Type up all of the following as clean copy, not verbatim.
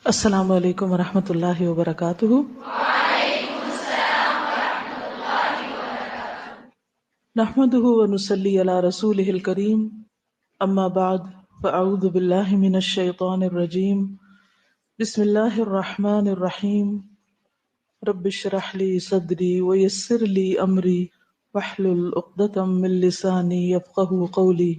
السلام علیکم ورحمۃ اللہ وبرکاتہ۔ نحمده ونصلي على رسوله الكريم، اما بعد فاعوذ باللہ من الشیطان الرجیم، بسم اللہ الرحمن الرحیم، رب اشرح لي صدری ويسر لي امری واحلل عقدۃ من لسانی یفقهوا قولی۔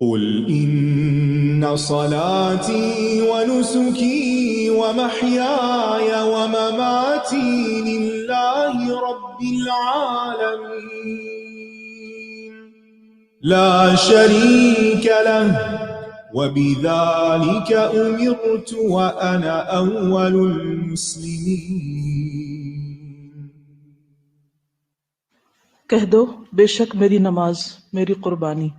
قل إن صلاتي ونسكي ومحياي ومماتي لله رب العالمين لا شريك له وبذلك أمرت وأنا أول المسلمين۔ کہہ دو بے شک میری نماز، میری قربانی،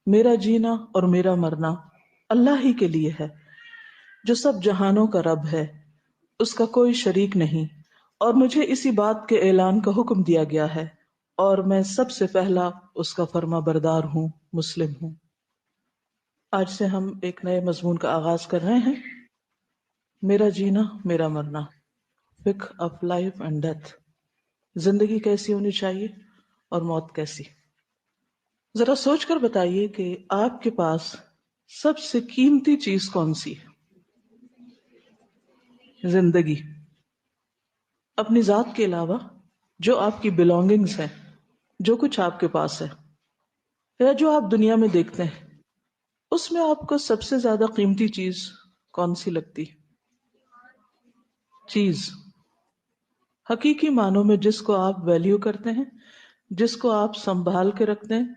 میرا جینا اور میرا مرنا اللہ ہی کے لیے ہے، جو سب جہانوں کا رب ہے، اس کا کوئی شریک نہیں، اور مجھے اسی بات کے اعلان کا حکم دیا گیا ہے، اور میں سب سے پہلا اس کا فرما بردار ہوں، مسلم ہوں۔ آج سے ہم ایک نئے مضمون کا آغاز کر رہے ہیں، میرا جینا میرا مرنا، فقہ آف لائف اینڈ ڈیتھ، زندگی کیسی ہونی چاہیے اور موت کیسی۔ ذرا سوچ کر بتائیے کہ آپ کے پاس سب سے قیمتی چیز کون سی ہے؟ زندگی، اپنی ذات کے علاوہ جو آپ کی بلونگنگز ہیں، جو کچھ آپ کے پاس ہے یا جو آپ دنیا میں دیکھتے ہیں، اس میں آپ کو سب سے زیادہ قیمتی چیز کون سی لگتی؟ چیز حقیقی معنوں میں جس کو آپ ویلیو کرتے ہیں، جس کو آپ سنبھال کے رکھتے ہیں،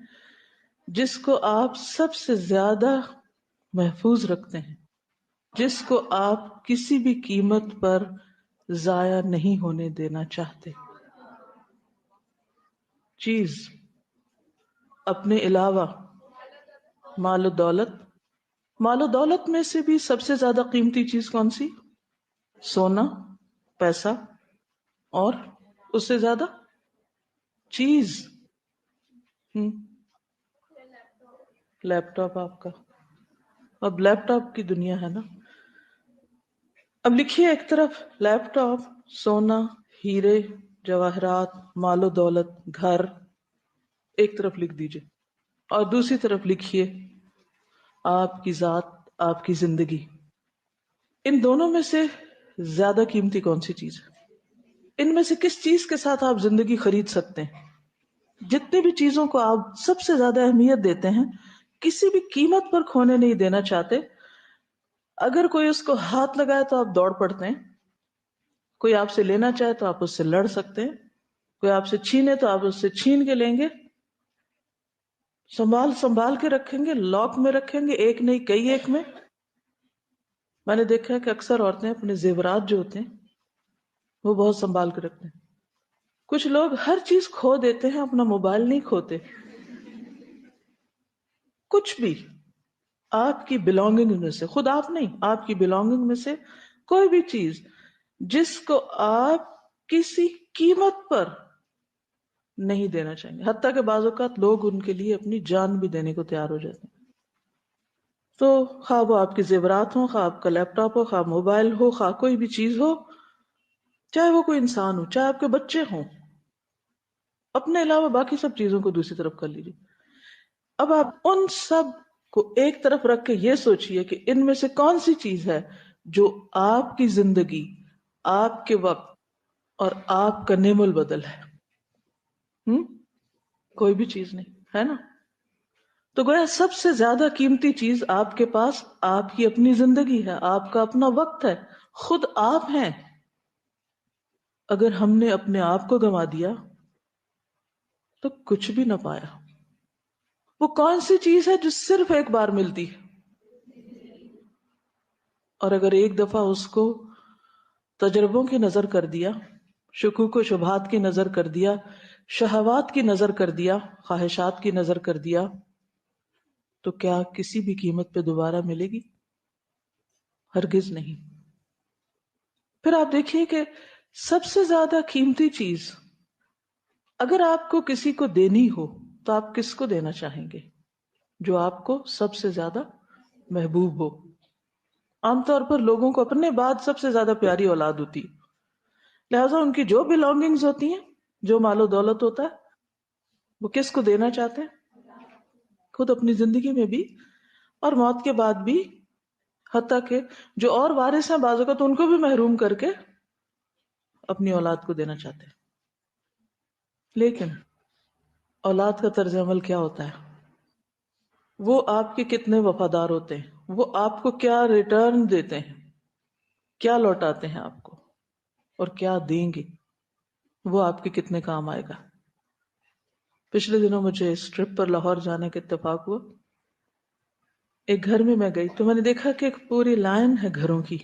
جس کو آپ سب سے زیادہ محفوظ رکھتے ہیں، جس کو آپ کسی بھی قیمت پر ضائع نہیں ہونے دینا چاہتے۔ چیز اپنے علاوہ مال و دولت، مال و دولت میں سے بھی سب سے زیادہ قیمتی چیز کون سی؟ سونا، پیسہ، اور اس سے زیادہ چیز لیپ ٹاپ آپ کا، اب لیپ ٹاپ کی دنیا ہے نا۔ اب لکھیے ایک طرف لیپ ٹاپ، سونا، ہیرے جواہرات، مال و دولت، گھر ایک طرف لکھ دیجئے، اور دوسری طرف لکھیے آپ کی ذات، آپ کی زندگی۔ ان دونوں میں سے زیادہ قیمتی کون سی چیز ہے؟ ان میں سے کس چیز کے ساتھ آپ زندگی خرید سکتے ہیں؟ جتنی بھی چیزوں کو آپ سب سے زیادہ اہمیت دیتے ہیں، کسی بھی قیمت پر کھونے نہیں دینا چاہتے، اگر کوئی اس کو ہاتھ لگائے تو آپ دوڑ پڑتے ہیں، کوئی آپ سے لینا چاہے تو آپ اس سے لڑ سکتے ہیں، کوئی آپ سے چھینے تو آپ اس سے چھین کے لیں گے، سنبھال کے رکھیں گے، لاک میں رکھیں گے، ایک نہیں کئی ایک میں۔ میں نے دیکھا ہے کہ اکثر عورتیں اپنے زیورات جو ہوتے ہیں وہ بہت سنبھال کے رکھتے ہیں۔ کچھ لوگ ہر چیز کھو دیتے ہیں، اپنا موبائل نہیں کھوتے۔ کچھ بھی آپ کی بلونگنگ میں سے، خود آپ نہیں، آپ کی بلونگنگ میں سے کوئی بھی چیز جس کو آپ کسی قیمت پر نہیں دینا چاہیں گے، حتیٰ کہ بعض اوقات لوگ ان کے لیے اپنی جان بھی دینے کو تیار ہو جاتے ہیں۔ تو خواہ وہ آپ کے زیورات ہوں، خواہ آپ کا لیپ ٹاپ ہو، خواہ موبائل ہو، خواہ کوئی بھی چیز ہو، چاہے وہ کوئی انسان ہو، چاہے آپ کے بچے ہوں، اپنے علاوہ باقی سب چیزوں کو دوسری طرف کر لیجیے۔ اب آپ ان سب کو ایک طرف رکھ کے یہ سوچئے کہ ان میں سے کون سی چیز ہے جو آپ کی زندگی، آپ کے وقت اور آپ کا نعم البدل ہے۔ کوئی بھی چیز نہیں ہے نا۔ تو گویا سب سے زیادہ قیمتی چیز آپ کے پاس آپ کی اپنی زندگی ہے، آپ کا اپنا وقت ہے، خود آپ ہیں۔ اگر ہم نے اپنے آپ کو گنوا دیا تو کچھ بھی نہ پایا۔ وہ کون سی چیز ہے جو صرف ایک بار ملتی ہے، اور اگر ایک دفعہ اس کو تجربوں کی نظر کر دیا، شکوک و شبہات کی نظر کر دیا، شہوات کی نظر کر دیا، خواہشات کی نظر کر دیا، تو کیا کسی بھی قیمت پہ دوبارہ ملے گی؟ ہرگز نہیں۔ پھر آپ دیکھیے کہ سب سے زیادہ قیمتی چیز اگر آپ کو کسی کو دینی ہو تو آپ کس کو دینا چاہیں گے؟ جو آپ کو سب سے زیادہ محبوب ہو۔ عام طور پر لوگوں کو اپنے بعد سب سے زیادہ پیاری اولاد ہوتی ہے، لہٰذا ان کی جو بلونگنگز ہوتی ہیں، جو مال و دولت ہوتا ہے، وہ کس کو دینا چاہتے ہیں؟ خود اپنی زندگی میں بھی اور موت کے بعد بھی، حتیٰ کہ جو اور وارث ہیں بعض اوقات ان کو بھی محروم کر کے اپنی اولاد کو دینا چاہتے ہیں۔ لیکن اولاد کا طرز عمل کیا ہوتا ہے؟ وہ آپ کے کتنے وفادار ہوتے ہیں، وہ آپ کو کیا ریٹرن دیتے ہیں، کیا لوٹاتے ہیں آپ کو، اور کیا دیں گے، وہ آپ کے کتنے کام آئے گا۔ پچھلے دنوں مجھے اس ٹرپ پر لاہور جانے کا اتفاق ہوا۔ ایک گھر میں گئی تو میں نے دیکھا کہ ایک پوری لائن ہے گھروں کی۔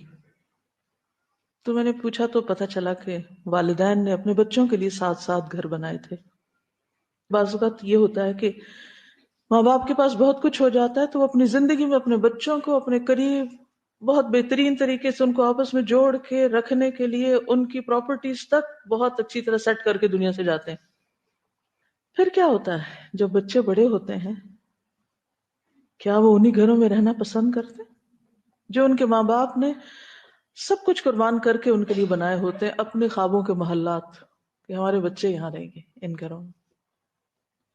تو میں نے پوچھا تو پتہ چلا کہ والدین نے اپنے بچوں کے لیے 7 گھر بنائے تھے۔ بعض اوقات یہ ہوتا ہے کہ ماں باپ کے پاس بہت کچھ ہو جاتا ہے تو وہ اپنی زندگی میں اپنے بچوں کو اپنے قریب بہت بہترین طریقے سے ان کو آپس میں جوڑ کے رکھنے کے لیے ان کی پراپرٹیز تک بہت اچھی طرح سیٹ کر کے دنیا سے جاتے ہیں۔ پھر کیا ہوتا ہے جب بچے بڑے ہوتے ہیں، کیا وہ انہی گھروں میں رہنا پسند کرتے ہیں جو ان کے ماں باپ نے سب کچھ قربان کر کے ان کے لیے بنائے ہوتے ہیں، اپنے خوابوں کے محلات، کہ ہمارے بچے یہاں رہیں گے ان گھروں میں؟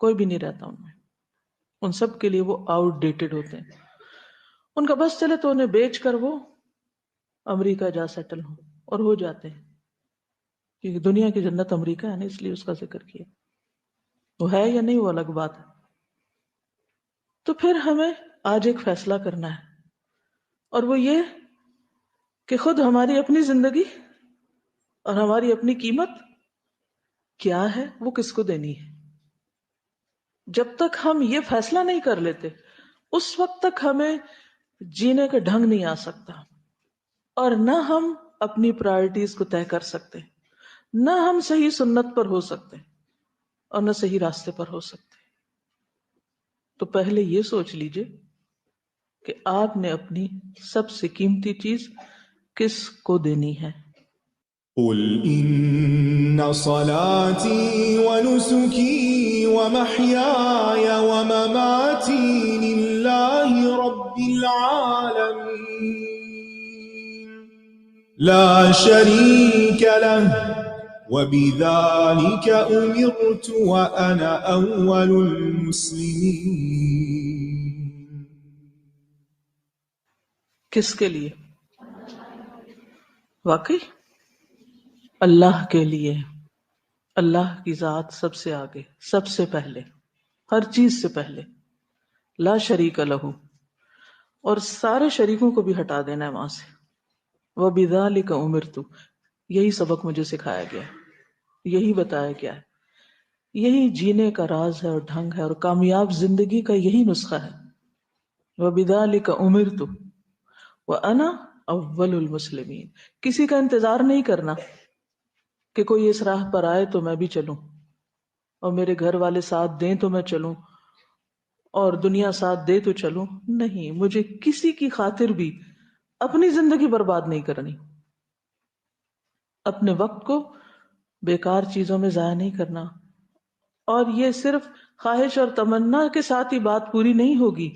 کوئی بھی نہیں رہتا ان میں، ان سب کے لیے وہ آؤٹ ڈیٹڈ ہوتے ہیں۔ ان کا بس چلے تو انہیں بیچ کر وہ امریکہ جا سیٹل ہوں، اور ہو جاتے ہیں، کیونکہ دنیا کی جنت امریکہ ہے نا، اس لیے اس کا ذکر کیا۔ وہ ہے یا نہیں وہ الگ بات ہے۔ تو پھر ہمیں آج ایک فیصلہ کرنا ہے، اور وہ یہ کہ خود ہماری اپنی زندگی اور ہماری اپنی قیمت کیا ہے، وہ کس کو دینی ہے۔ جب تک ہم یہ فیصلہ نہیں کر لیتے اس وقت تک ہمیں جینے کا ڈھنگ نہیں آ سکتا، اور نہ ہم اپنی پرائرٹیز کو طے کر سکتے، نہ ہم صحیح سنت پر ہو سکتے، اور نہ صحیح راستے پر ہو سکتے۔ تو پہلے یہ سوچ لیجئے کہ آپ نے اپنی سب سے قیمتی چیز کس کو دینی ہے۔ قل إن صلاتي ونسكي ومحياي ومماتي لله رب العالمين لا شريك له وبذلك أمرت وأنا أول المسلمين۔ کس کے لیے؟ واقعی اللہ کے لیے۔ اللہ کی ذات سب سے آگے، سب سے پہلے، ہر چیز سے پہلے، لا شریک لہ، اور سارے شریکوں کو بھی ہٹا دینا ہے وہاں سے۔ وَبِذَلِكَ أُمِرْتُ، یہی سبق مجھے سکھایا گیا ہے، یہی بتایا گیا ہے، یہی جینے کا راز ہے اور ڈھنگ ہے، اور کامیاب زندگی کا یہی نسخہ ہے۔ وَبِذَلِكَ أُمِرْتُ وَأَنَا أَوَّلُ الْمُسْلِمِينَ۔ کسی کا انتظار نہیں کرنا کہ کوئی اس راہ پر آئے تو میں بھی چلوں، اور میرے گھر والے ساتھ دیں تو میں چلوں، اور دنیا ساتھ دے تو چلوں۔ نہیں، مجھے کسی کی خاطر بھی اپنی زندگی برباد نہیں کرنی، اپنے وقت کو بیکار چیزوں میں ضائع نہیں کرنا۔ اور یہ صرف خواہش اور تمنا کے ساتھ ہی بات پوری نہیں ہوگی،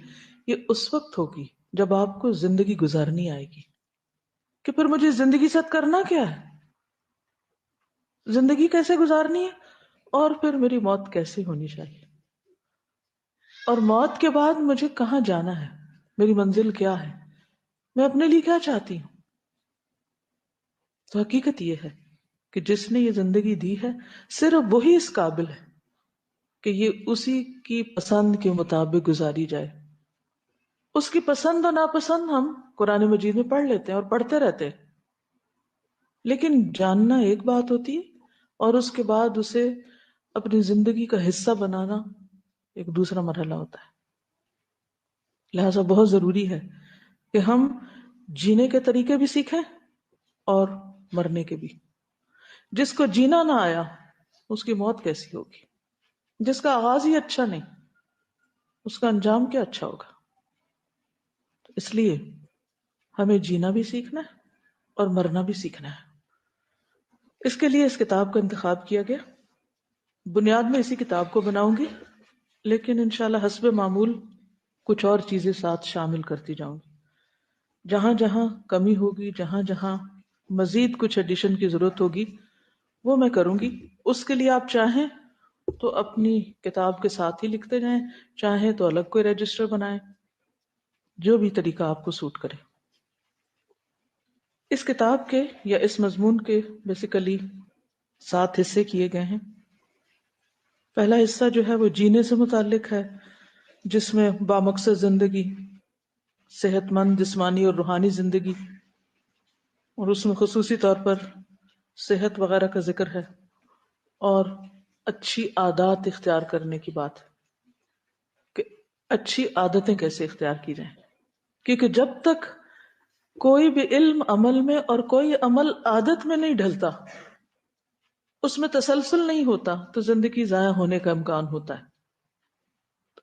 یہ اس وقت ہوگی جب آپ کو زندگی گزارنی آئے گی کہ پھر مجھے زندگی ساتھ کرنا کیا ہے، زندگی کیسے گزارنی ہے، اور پھر میری موت کیسے ہونی چاہیے، اور موت کے بعد مجھے کہاں جانا ہے، میری منزل کیا ہے، میں اپنے لیے کیا چاہتی ہوں۔ تو حقیقت یہ ہے کہ جس نے یہ زندگی دی ہے صرف وہی اس قابل ہے کہ یہ اسی کی پسند کے مطابق گزاری جائے۔ اس کی پسند و ناپسند ہم قرآن مجید میں پڑھ لیتے ہیں اور پڑھتے رہتے ہیں، لیکن جاننا ایک بات ہوتی ہے اور اس کے بعد اسے اپنی زندگی کا حصہ بنانا ایک دوسرا مرحلہ ہوتا ہے۔ لہذا بہت ضروری ہے کہ ہم جینے کے طریقے بھی سیکھیں اور مرنے کے بھی۔ جس کو جینا نہ آیا اس کی موت کیسی ہوگی؟ جس کا آغاز ہی اچھا نہیں اس کا انجام کیا اچھا ہوگا؟ اس لیے ہمیں جینا بھی سیکھنا ہے اور مرنا بھی سیکھنا ہے۔ اس کے لیے اس کتاب کا انتخاب کیا گیا۔ بنیاد میں اسی کتاب کو بناؤں گی، لیکن انشاءاللہ حسب معمول کچھ اور چیزیں ساتھ شامل کرتی جاؤں گی۔ جہاں جہاں کمی ہوگی، جہاں جہاں مزید کچھ ایڈیشن کی ضرورت ہوگی وہ میں کروں گی. اس کے لیے آپ چاہیں تو اپنی کتاب کے ساتھ ہی لکھتے جائیں، چاہیں تو الگ کوئی رجسٹر بنائیں، جو بھی طریقہ آپ کو سوٹ کرے. اس کتاب کے یا اس مضمون کے بیسیکلی 7 حصے کیے گئے ہیں. پہلا حصہ جو ہے وہ جینے سے متعلق ہے، جس میں بامقصد زندگی، صحت مند جسمانی اور روحانی زندگی، اور اس میں خصوصی طور پر صحت وغیرہ کا ذکر ہے، اور اچھی عادات اختیار کرنے کی بات ہے کہ اچھی عادتیں کیسے اختیار کی جائیں. کیونکہ جب تک کوئی بھی علم عمل میں اور کوئی عمل عادت میں نہیں ڈھلتا، اس میں تسلسل نہیں ہوتا، تو زندگی ضائع ہونے کا امکان ہوتا ہے.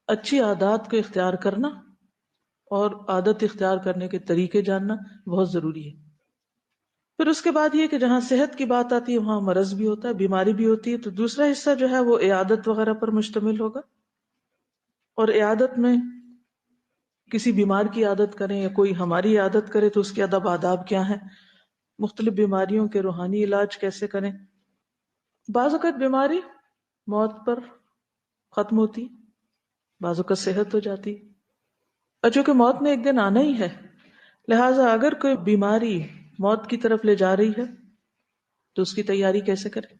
اچھی عادات کو اختیار کرنا اور عادت اختیار کرنے کے طریقے جاننا بہت ضروری ہے. پھر اس کے بعد یہ کہ جہاں صحت کی بات آتی ہے وہاں مرض بھی ہوتا ہے، بیماری بھی ہوتی ہے. تو دوسرا حصہ جو ہے وہ عیادت وغیرہ پر مشتمل ہوگا، اور عیادت میں کسی بیمار کی عادت کریں یا کوئی ہماری عادت کرے تو اس کے ادب آداب کیا ہیں، مختلف بیماریوں کے روحانی علاج کیسے کریں. بعض اوقات بیماری موت پر ختم ہوتی، بعض اوقات صحت ہو جاتی، اور چونکہ موت نے ایک دن آنا ہی ہے، لہٰذا اگر کوئی بیماری موت کی طرف لے جا رہی ہے تو اس کی تیاری کیسے کریں.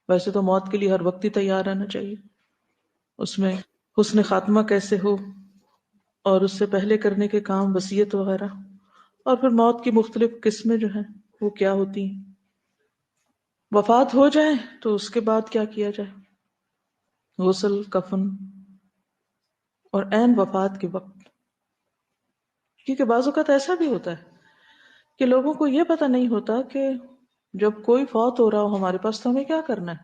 ویسے تو موت کے لیے ہر وقت ہی تیار رہنا چاہیے، اس میں حسن خاتمہ کیسے ہو، اور اس سے پہلے کرنے کے کام، وصیت وغیرہ، اور پھر موت کی مختلف قسمیں جو ہیں وہ کیا ہوتی ہیں. وفات ہو جائے تو اس کے بعد کیا کیا جائے، غسل، کفن، اور عین وفات کے وقت. کیونکہ بعض اوقات ایسا بھی ہوتا ہے کہ لوگوں کو یہ پتہ نہیں ہوتا کہ جب کوئی فوت ہو رہا ہو ہمارے پاس تو ہمیں کیا کرنا ہے.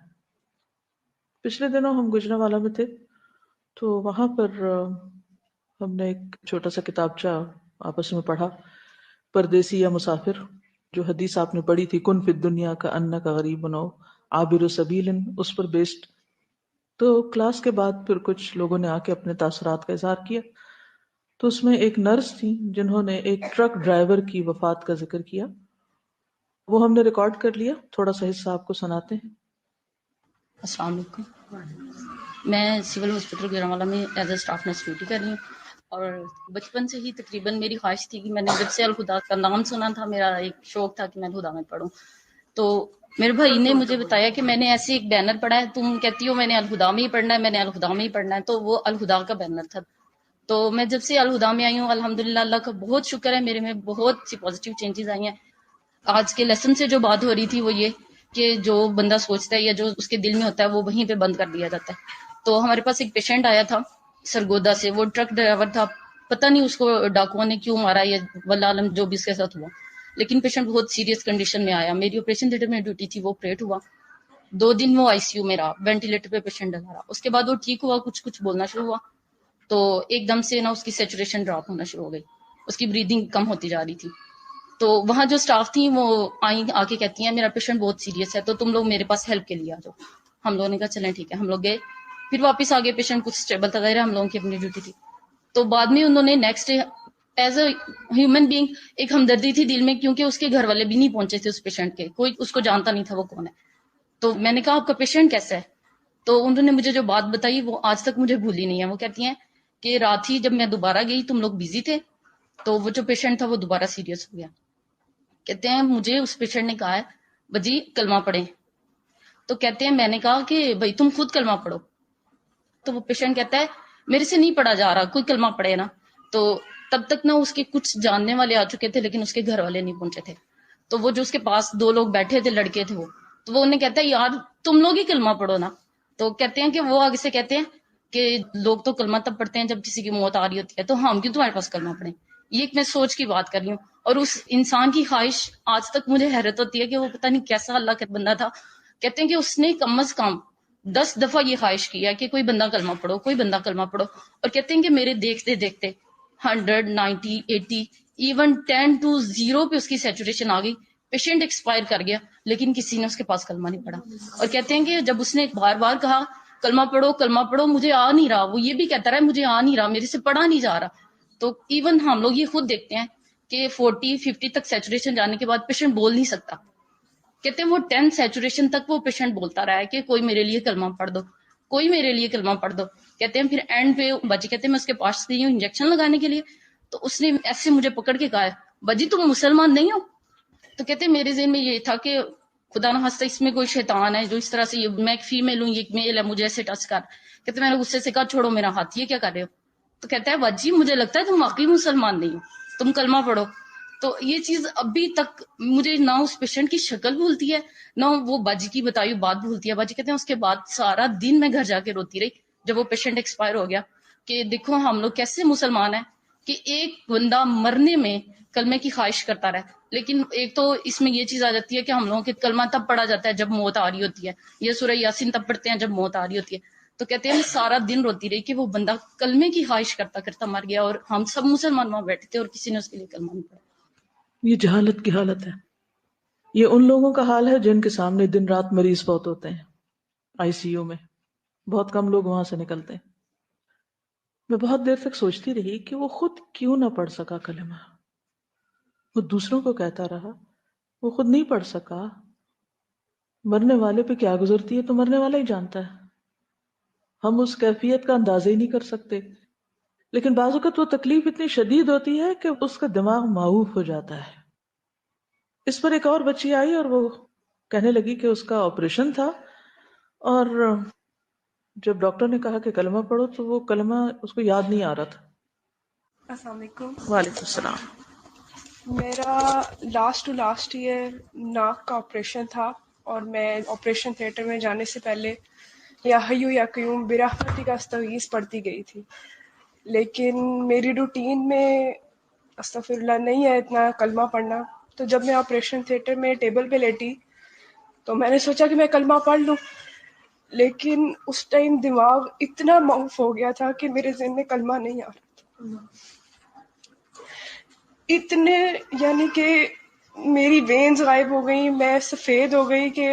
پچھلے دنوں ہم گجرانوالہ میں تھے، تو وہاں پر ہم نے ایک چھوٹا سا کتابچہ آپس میں پڑھا، پردیسی یا مسافر، جو حدیث آپ نے پڑھی تھی، کن فی الدنیا کا انک غریب نو عابر سبیل، اس پر بیسڈ. تو کلاس کے بعد پھر کچھ لوگوں نے آ کے اپنے تاثرات کا اظہار کیا. تو اس میں ایک نرس تھی جنہوں نے ایک ٹرک ڈرائیور کی وفات کا ذکر کیا. وہ ہم نے ریکارڈ کر لیا، تھوڑا سا حصہ آپ کو سناتے ہیں. السلام علیکم. میں سول ہاسپٹل گجرانوالہ میں as a staff nurse duty کر رہی ہوں، اور بچپن سے ہی تقریباً میری خواہش تھی کہ میں نے جب سے الہدا کا نام سنا تھا، میرا ایک شوق تھا کہ میں الہدا میں پڑھوں. تو میرے بھائی نے مجھے بتایا کہ میں نے ایسے ایک بینر پڑھا ہے، تم کہتی ہو میں نے الہدا میں ہی پڑھنا ہے، میں نے الہدا میں ہی پڑھنا ہے. تو وہ الہدا کا بینر تھا. تو میں جب سے الہدا میں آئی ہوں، الحمدللہ اللہ کا بہت شکر ہے، میرے میں بہت سی پازیٹیو چینجز آئی ہیں. آج کے لیسن سے جو بات ہو رہی تھی وہ یہ کہ جو بندہ سوچتا ہے یا جو اس کے دل میں ہوتا ہے وہ وہیں پہ بند کر دیا جاتا ہے. تو ہمارے پاس ایک پیشنٹ آیا تھا سرگودا سے، وہ ٹرک ڈرائیور تھا، پتہ نہیں اس کو ڈاکوؤں نے کیوں مارا یا واللہ عالم جو بھی اس کے ساتھ ہوا، لیکن پیشنٹ بہت سیریس کنڈیشن میں آیا. میری آپریشن تھیٹر میں ڈیوٹی تھی، وہ آپریٹ ہوا. 2 دن وہ آئی سی یو میں رہا، وینٹیلیٹر پہ پیشنٹ ڈلا رہا. اس کے بعد وہ ٹھیک ہوا، کچھ بولنا شروع ہوا، تو ایک دم سے نا اس کی سیچوریشن ڈراپ ہونا شروع ہو گئی، اس کی بریدنگ کم ہوتی جا رہی تھی. تو وہاں جو سٹاف تھی وہ آئیں آ کے کہتی ہیں میرا پیشنٹ بہت سیریس ہے، تو تم لوگ میرے پاس ہیلپ کے لیے آ جاؤ. ہم لوگوں نے کہا چلیں ٹھیک ہے. ہم لوگ گئے، پھر واپس آگے، پیشنٹ کچھ اسٹیبل تھا، ظاہر ہے ہم لوگوں کی اپنی ڈیوٹی تھی. تو بعد میں انہوں نے next day as a human being ایک ہمدردی تھی دل میں، کیونکہ اس کے گھر والے بھی نہیں پہنچے تھے اس پیشنٹ کے، کوئی اس کو جانتا نہیں تھا وہ کون ہے. تو میں نے کہا آپ کا پیشنٹ کیسا ہے؟ تو انہوں نے مجھے جو بات بتائی وہ آج تک مجھے بھولی نہیں ہے. وہ کہتی ہیں کہ رات ہی جب میں دوبارہ گئی تم لوگ بزی تھے، تو وہ جو پیشنٹ تھا وہ دوبارہ سیریس ہو گیا. کہتے ہیں مجھے اس پیشنٹ نے کہا ہے بجی کلمہ پڑھیں. تو کہتے ہیں میں نے کہا کہ بھائی تم خود کلمہ پڑھو. تو وہ پیشنٹ کہتا ہے میرے سے نہیں پڑھا جا رہا، کوئی کلمہ پڑھے نا. تو تب تک نہ اس کے کچھ جاننے والے آ چکے تھے، لیکن اس کے گھر والے نہیں پہنچے تھے. تو وہ جو اس کے پاس 2 لوگ بیٹھے تھے، لڑکے تھے وہ، تو وہ انہیں کہتا ہے یار تم لوگ ہی کلمہ پڑھو نا. تو کہتے ہیں کہ وہ آگے سے کہتے ہیں کہ لوگ تو کلمہ تب پڑھتے ہیں جب کسی کی موت آ رہی ہوتی ہے، تو ہم کیوں تمہارے پاس کلمہ پڑھیں. یہ ایک میں سوچ کی بات کر رہی ہوں. اور اس انسان کی خواہش آج تک مجھے حیرت ہوتی ہے کہ وہ پتہ نہیں کیسا اللہ کا بندہ تھا. کہتے ہیں کہ اس نے کم از کم 10 دفعہ یہ خواہش کیا کہ کوئی بندہ کلمہ پڑھو، کوئی بندہ کلمہ پڑھو. اور کہتے ہیں کہ میرے دیکھتے دیکھتے 100 90 80 ایون 10 to 0 پہ اس کی سیچوریشن آ گئی. پیشنٹ ایکسپائر کر گیا، لیکن کسی نے اس کے پاس کلمہ نہیں پڑھا. اور کہتے ہیں کہ جب اس نے بار بار کہا کلمہ پڑھو کلمہ پڑھو، مجھے آ نہیں رہا، وہ یہ بھی کہتا رہا مجھے آ نہیں رہا، میرے سے پڑھا نہیں جا رہا. تو ایون ہم لوگ یہ خود دیکھتے ہیں کہ 40-50 تک سیچوریشن جانے کے بعد پیشنٹ بول نہیں سکتا. کہتے ہیں وہ 10 سیچوریشن تک وہ پیشنٹ بولتا رہا ہے کہ کوئی میرے لیے کلمہ پڑھ دو, کوئی میرے لیے کلمہ پڑھ دو. کہتے ہیں پھر اینڈ پہ باجی کہتے ہیں میں اس کے پاس گئی ہوں انجیکشن لگانے کے لیے, تو اس نے ایسے مجھے پکڑ کے کہا ہے باجی تم مسلمان نہیں ہو. تو کہتے ہیں میرے ذہن میں یہ تھا کہ خدا نہ خواستہ اس میں کوئی شیطان ہے جو اس طرح سے, میں ایک فیمیل ہوں یہ ایک میل ہے, مجھے ایسے ٹچ کر. کہتے ہیں میں نے غصے سے کہا چھوڑو میرا ہاتھ, یہ کیا کر رہے ہو. تو کہتا ہے باجی مجھے لگتا ہے تم واقعی مسلمان نہیں ہو, تم کلمہ پڑھو. تو یہ چیز ابھی تک مجھے نہ اس پیشنٹ کی شکل بھولتی ہے نہ وہ باجی کی بتائی بات بھولتی ہے. باجی کہتے ہیں اس کے بعد سارا دن میں گھر جا کے روتی رہی جب وہ پیشنٹ ایکسپائر ہو گیا کہ دیکھو ہم لوگ کیسے مسلمان ہیں کہ ایک بندہ مرنے میں کلمے کی خواہش کرتا رہے. لیکن ایک تو اس میں یہ چیز آ جاتی ہے کہ ہم لوگوں کے کلمہ تب پڑھا جاتا ہے جب موت آ رہی ہوتی ہے, یہ سورہ یاسین تب پڑھتے ہیں جب موت آ رہی ہوتی ہے. تو کہتے ہیں سارا دن روتی رہی کہ وہ بندہ کلمے کی خواہش کرتا کرتا مر گیا اور ہم سب مسلمان وہاں بیٹھے تھے اور کسی نے اس کے لیے کلمہ نہیں پڑھا. یہ جہالت کی حالت ہے. یہ ان لوگوں کا حال ہے جن کے سامنے دن رات مریض بہت ہوتے ہیں آئی سی یو میں, بہت کم لوگ وہاں سے نکلتے ہیں. میں بہت دیر تک سوچتی رہی کہ وہ خود کیوں نہ پڑھ سکا کلمہ, وہ دوسروں کو کہتا رہا, وہ خود نہیں پڑھ سکا. مرنے والے پہ کیا گزرتی ہے تو مرنے والا ہی جانتا ہے, ہم اس کیفیت کا اندازہ ہی نہیں کر سکتے. لیکن بعض اوقات وہ تکلیف اتنی شدید ہوتی ہے کہ اس کا دماغ معوف ہو جاتا ہے. اس پر ایک اور بچی آئی اور وہ کہنے لگی کہ اس کا آپریشن تھا, اور جب ڈاکٹر نے کہا کہ کلمہ پڑھو تو وہ کلمہ اس کو یاد نہیں آ رہا تھا. السلام علیکم. وعلیکم السلام. میرا لاسٹ ٹو لاسٹ ایئر ناک کا آپریشن تھا اور میں آپریشن تھیٹر میں جانے سے پہلے یا حیو یا قیوم برحمتی کا استغیث پڑھتی گئی تھی. لیکن میری روٹین میں استغفر اللہ نہیں ہے اتنا کلمہ پڑھنا. تو جب میں آپریشن تھیٹر میں ٹیبل پہ لیٹی تو میں نے سوچا کہ میں کلمہ پڑھ لوں, لیکن اس ٹائم دماغ اتنا معاف ہو گیا تھا کہ میرے ذہن میں کلمہ نہیں آ رہا تھا. اتنے یعنی کہ میری وینز غائب ہو گئی, میں سفید ہو گئی کہ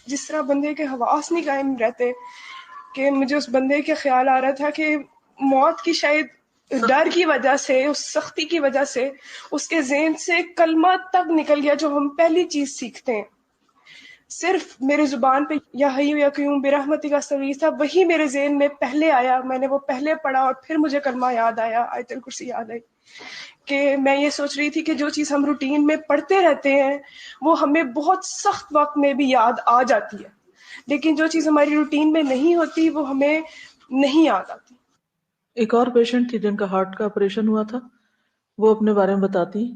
جس طرح بندے کے حواس نہیں قائم رہتے, کہ مجھے اس بندے کا خیال آ رہا تھا کہ موت کی شاید ڈر کی وجہ سے, اس سختی کی وجہ سے اس کے ذہن سے کلمہ تک نکل گیا جو ہم پہلی چیز سیکھتے ہیں. صرف میرے زبان پہ یا حیو یا قیوم برحمتی کا استغیث تھا, وہی میرے ذہن میں پہلے آیا, میں نے وہ پہلے پڑھا اور پھر مجھے کلمہ یاد آیا, آیت الکرسی یاد آئی. کہ میں یہ سوچ رہی تھی کہ جو چیز ہم روٹین میں پڑھتے رہتے ہیں وہ ہمیں بہت سخت وقت میں بھی یاد آ جاتی ہے, لیکن جو چیز ہماری روٹین میں نہیں ہوتی وہ ہمیں نہیں یاد آتی. ایک اور پیشنٹ تھی جن کا ہارٹ کا آپریشن ہوا تھا, وہ اپنے بارے میں بتاتی ہیں.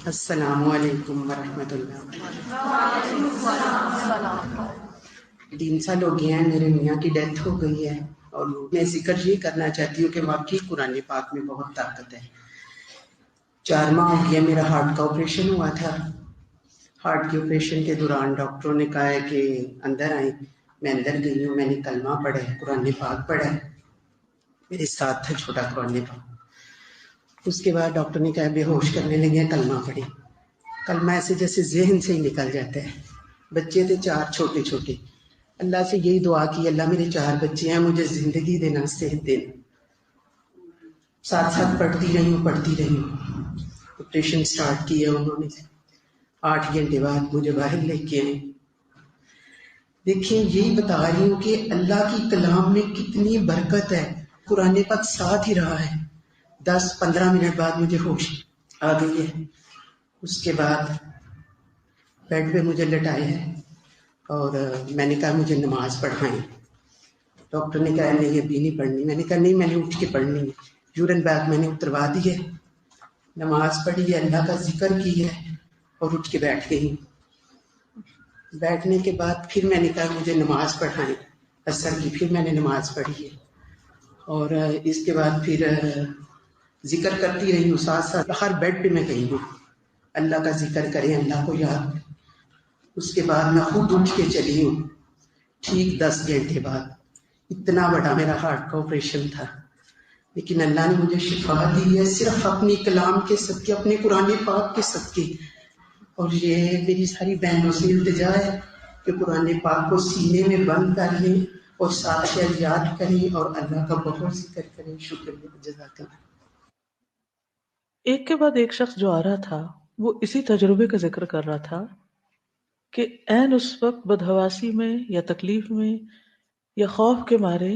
السلام علیکم ورحمۃ اللہ. 3 سال ہو گئے ہیں میرے میاں کی ڈیتھ ہو گئی ہے, اور میں ذکر یہ کرنا چاہتی ہوں کہ واقعی قرآن پاک میں بہت طاقت ہے. 4 ماہ ہو گیا میرا ہارٹ کا آپریشن ہوا تھا. ہارٹ کے آپریشن کے دوران ڈاکٹروں نے کہا ہے کہ اندر آئیں. میں اندر گئی ہوں, میں نے کلمہ پڑھا ہے, قرآن پاک پڑھا ہے, میرے ساتھ تھا چھوٹا قرآن پاک. اس کے بعد ڈاکٹر نے کہا بے ہوش کرنے لگے, کلمہ پڑھی. کلمہ ایسے جیسے ذہن سے ہی نکل جاتا ہے. بچے تھے 4 چھوٹے چھوٹے. اللہ سے یہی دعا کی, اللہ میرے 4 بچے ہیں, مجھے زندگی دینا, صحت دینا. ساتھ ساتھ پڑھتی رہی ہوں. آپریشن سٹارٹ کیا انہوں نے, 8 گھنٹے بعد مجھے باہر لے کے آئے. دیکھیں یہی بتا رہی ہوں کہ اللہ کی کلام میں کتنی برکت ہے. قرآن پاک ساتھ ہی رہا ہے. 10-15 منٹ بعد مجھے ہوش آ گئی ہے. اس کے بعد بیڈ پہ مجھے لٹائے ہے اور میں نے کہا مجھے نماز پڑھائیں. ڈاکٹر نے کہا نہیں ابھی نہیں پڑھنی. میں نے کہا نہیں, میں نے اٹھ کے پڑھنی ہے. یورین بیگ میں نے اتروا دی ہے, نماز پڑھی ہے, اللہ کا ذکر کی ہے اور اٹھ کے بیٹھ گئی. بیٹھنے کے بعد پھر میں نے کہا مجھے نماز پڑھائیں عصر کی. پھر میں نے نماز پڑھی ہے اور اس کے بعد پھر ذکر کرتی رہی ہوں. ساتھ ساتھ ہر بیڈ پہ میں گئی ہوں, اللہ کا ذکر کریں, اللہ کو یاد. اس کے بعد میں خود اٹھ کے چلی ہوں ٹھیک 10 گھنٹے بعد. اتنا بڑا میرا ہارٹ کا آپریشن تھا, لیکن اللہ نے مجھے شفا دی ہے صرف اپنی کلام کے صدقے, اپنے قرآن پاک کے صدقے. اور یہ میری ساری بہنوں سے التجا ہے کہ قرآن پاک کو سینے میں بند کر لیں اور ساتھ یاد کریں اور اللہ کا بہت ذکر کریں. شکریہ, جزاک اللہ. ایک کے بعد ایک شخص جو آ رہا تھا وہ اسی تجربے کا ذکر کر رہا تھا کہ عین اس وقت بدحواسی میں یا تکلیف میں یا خوف کے مارے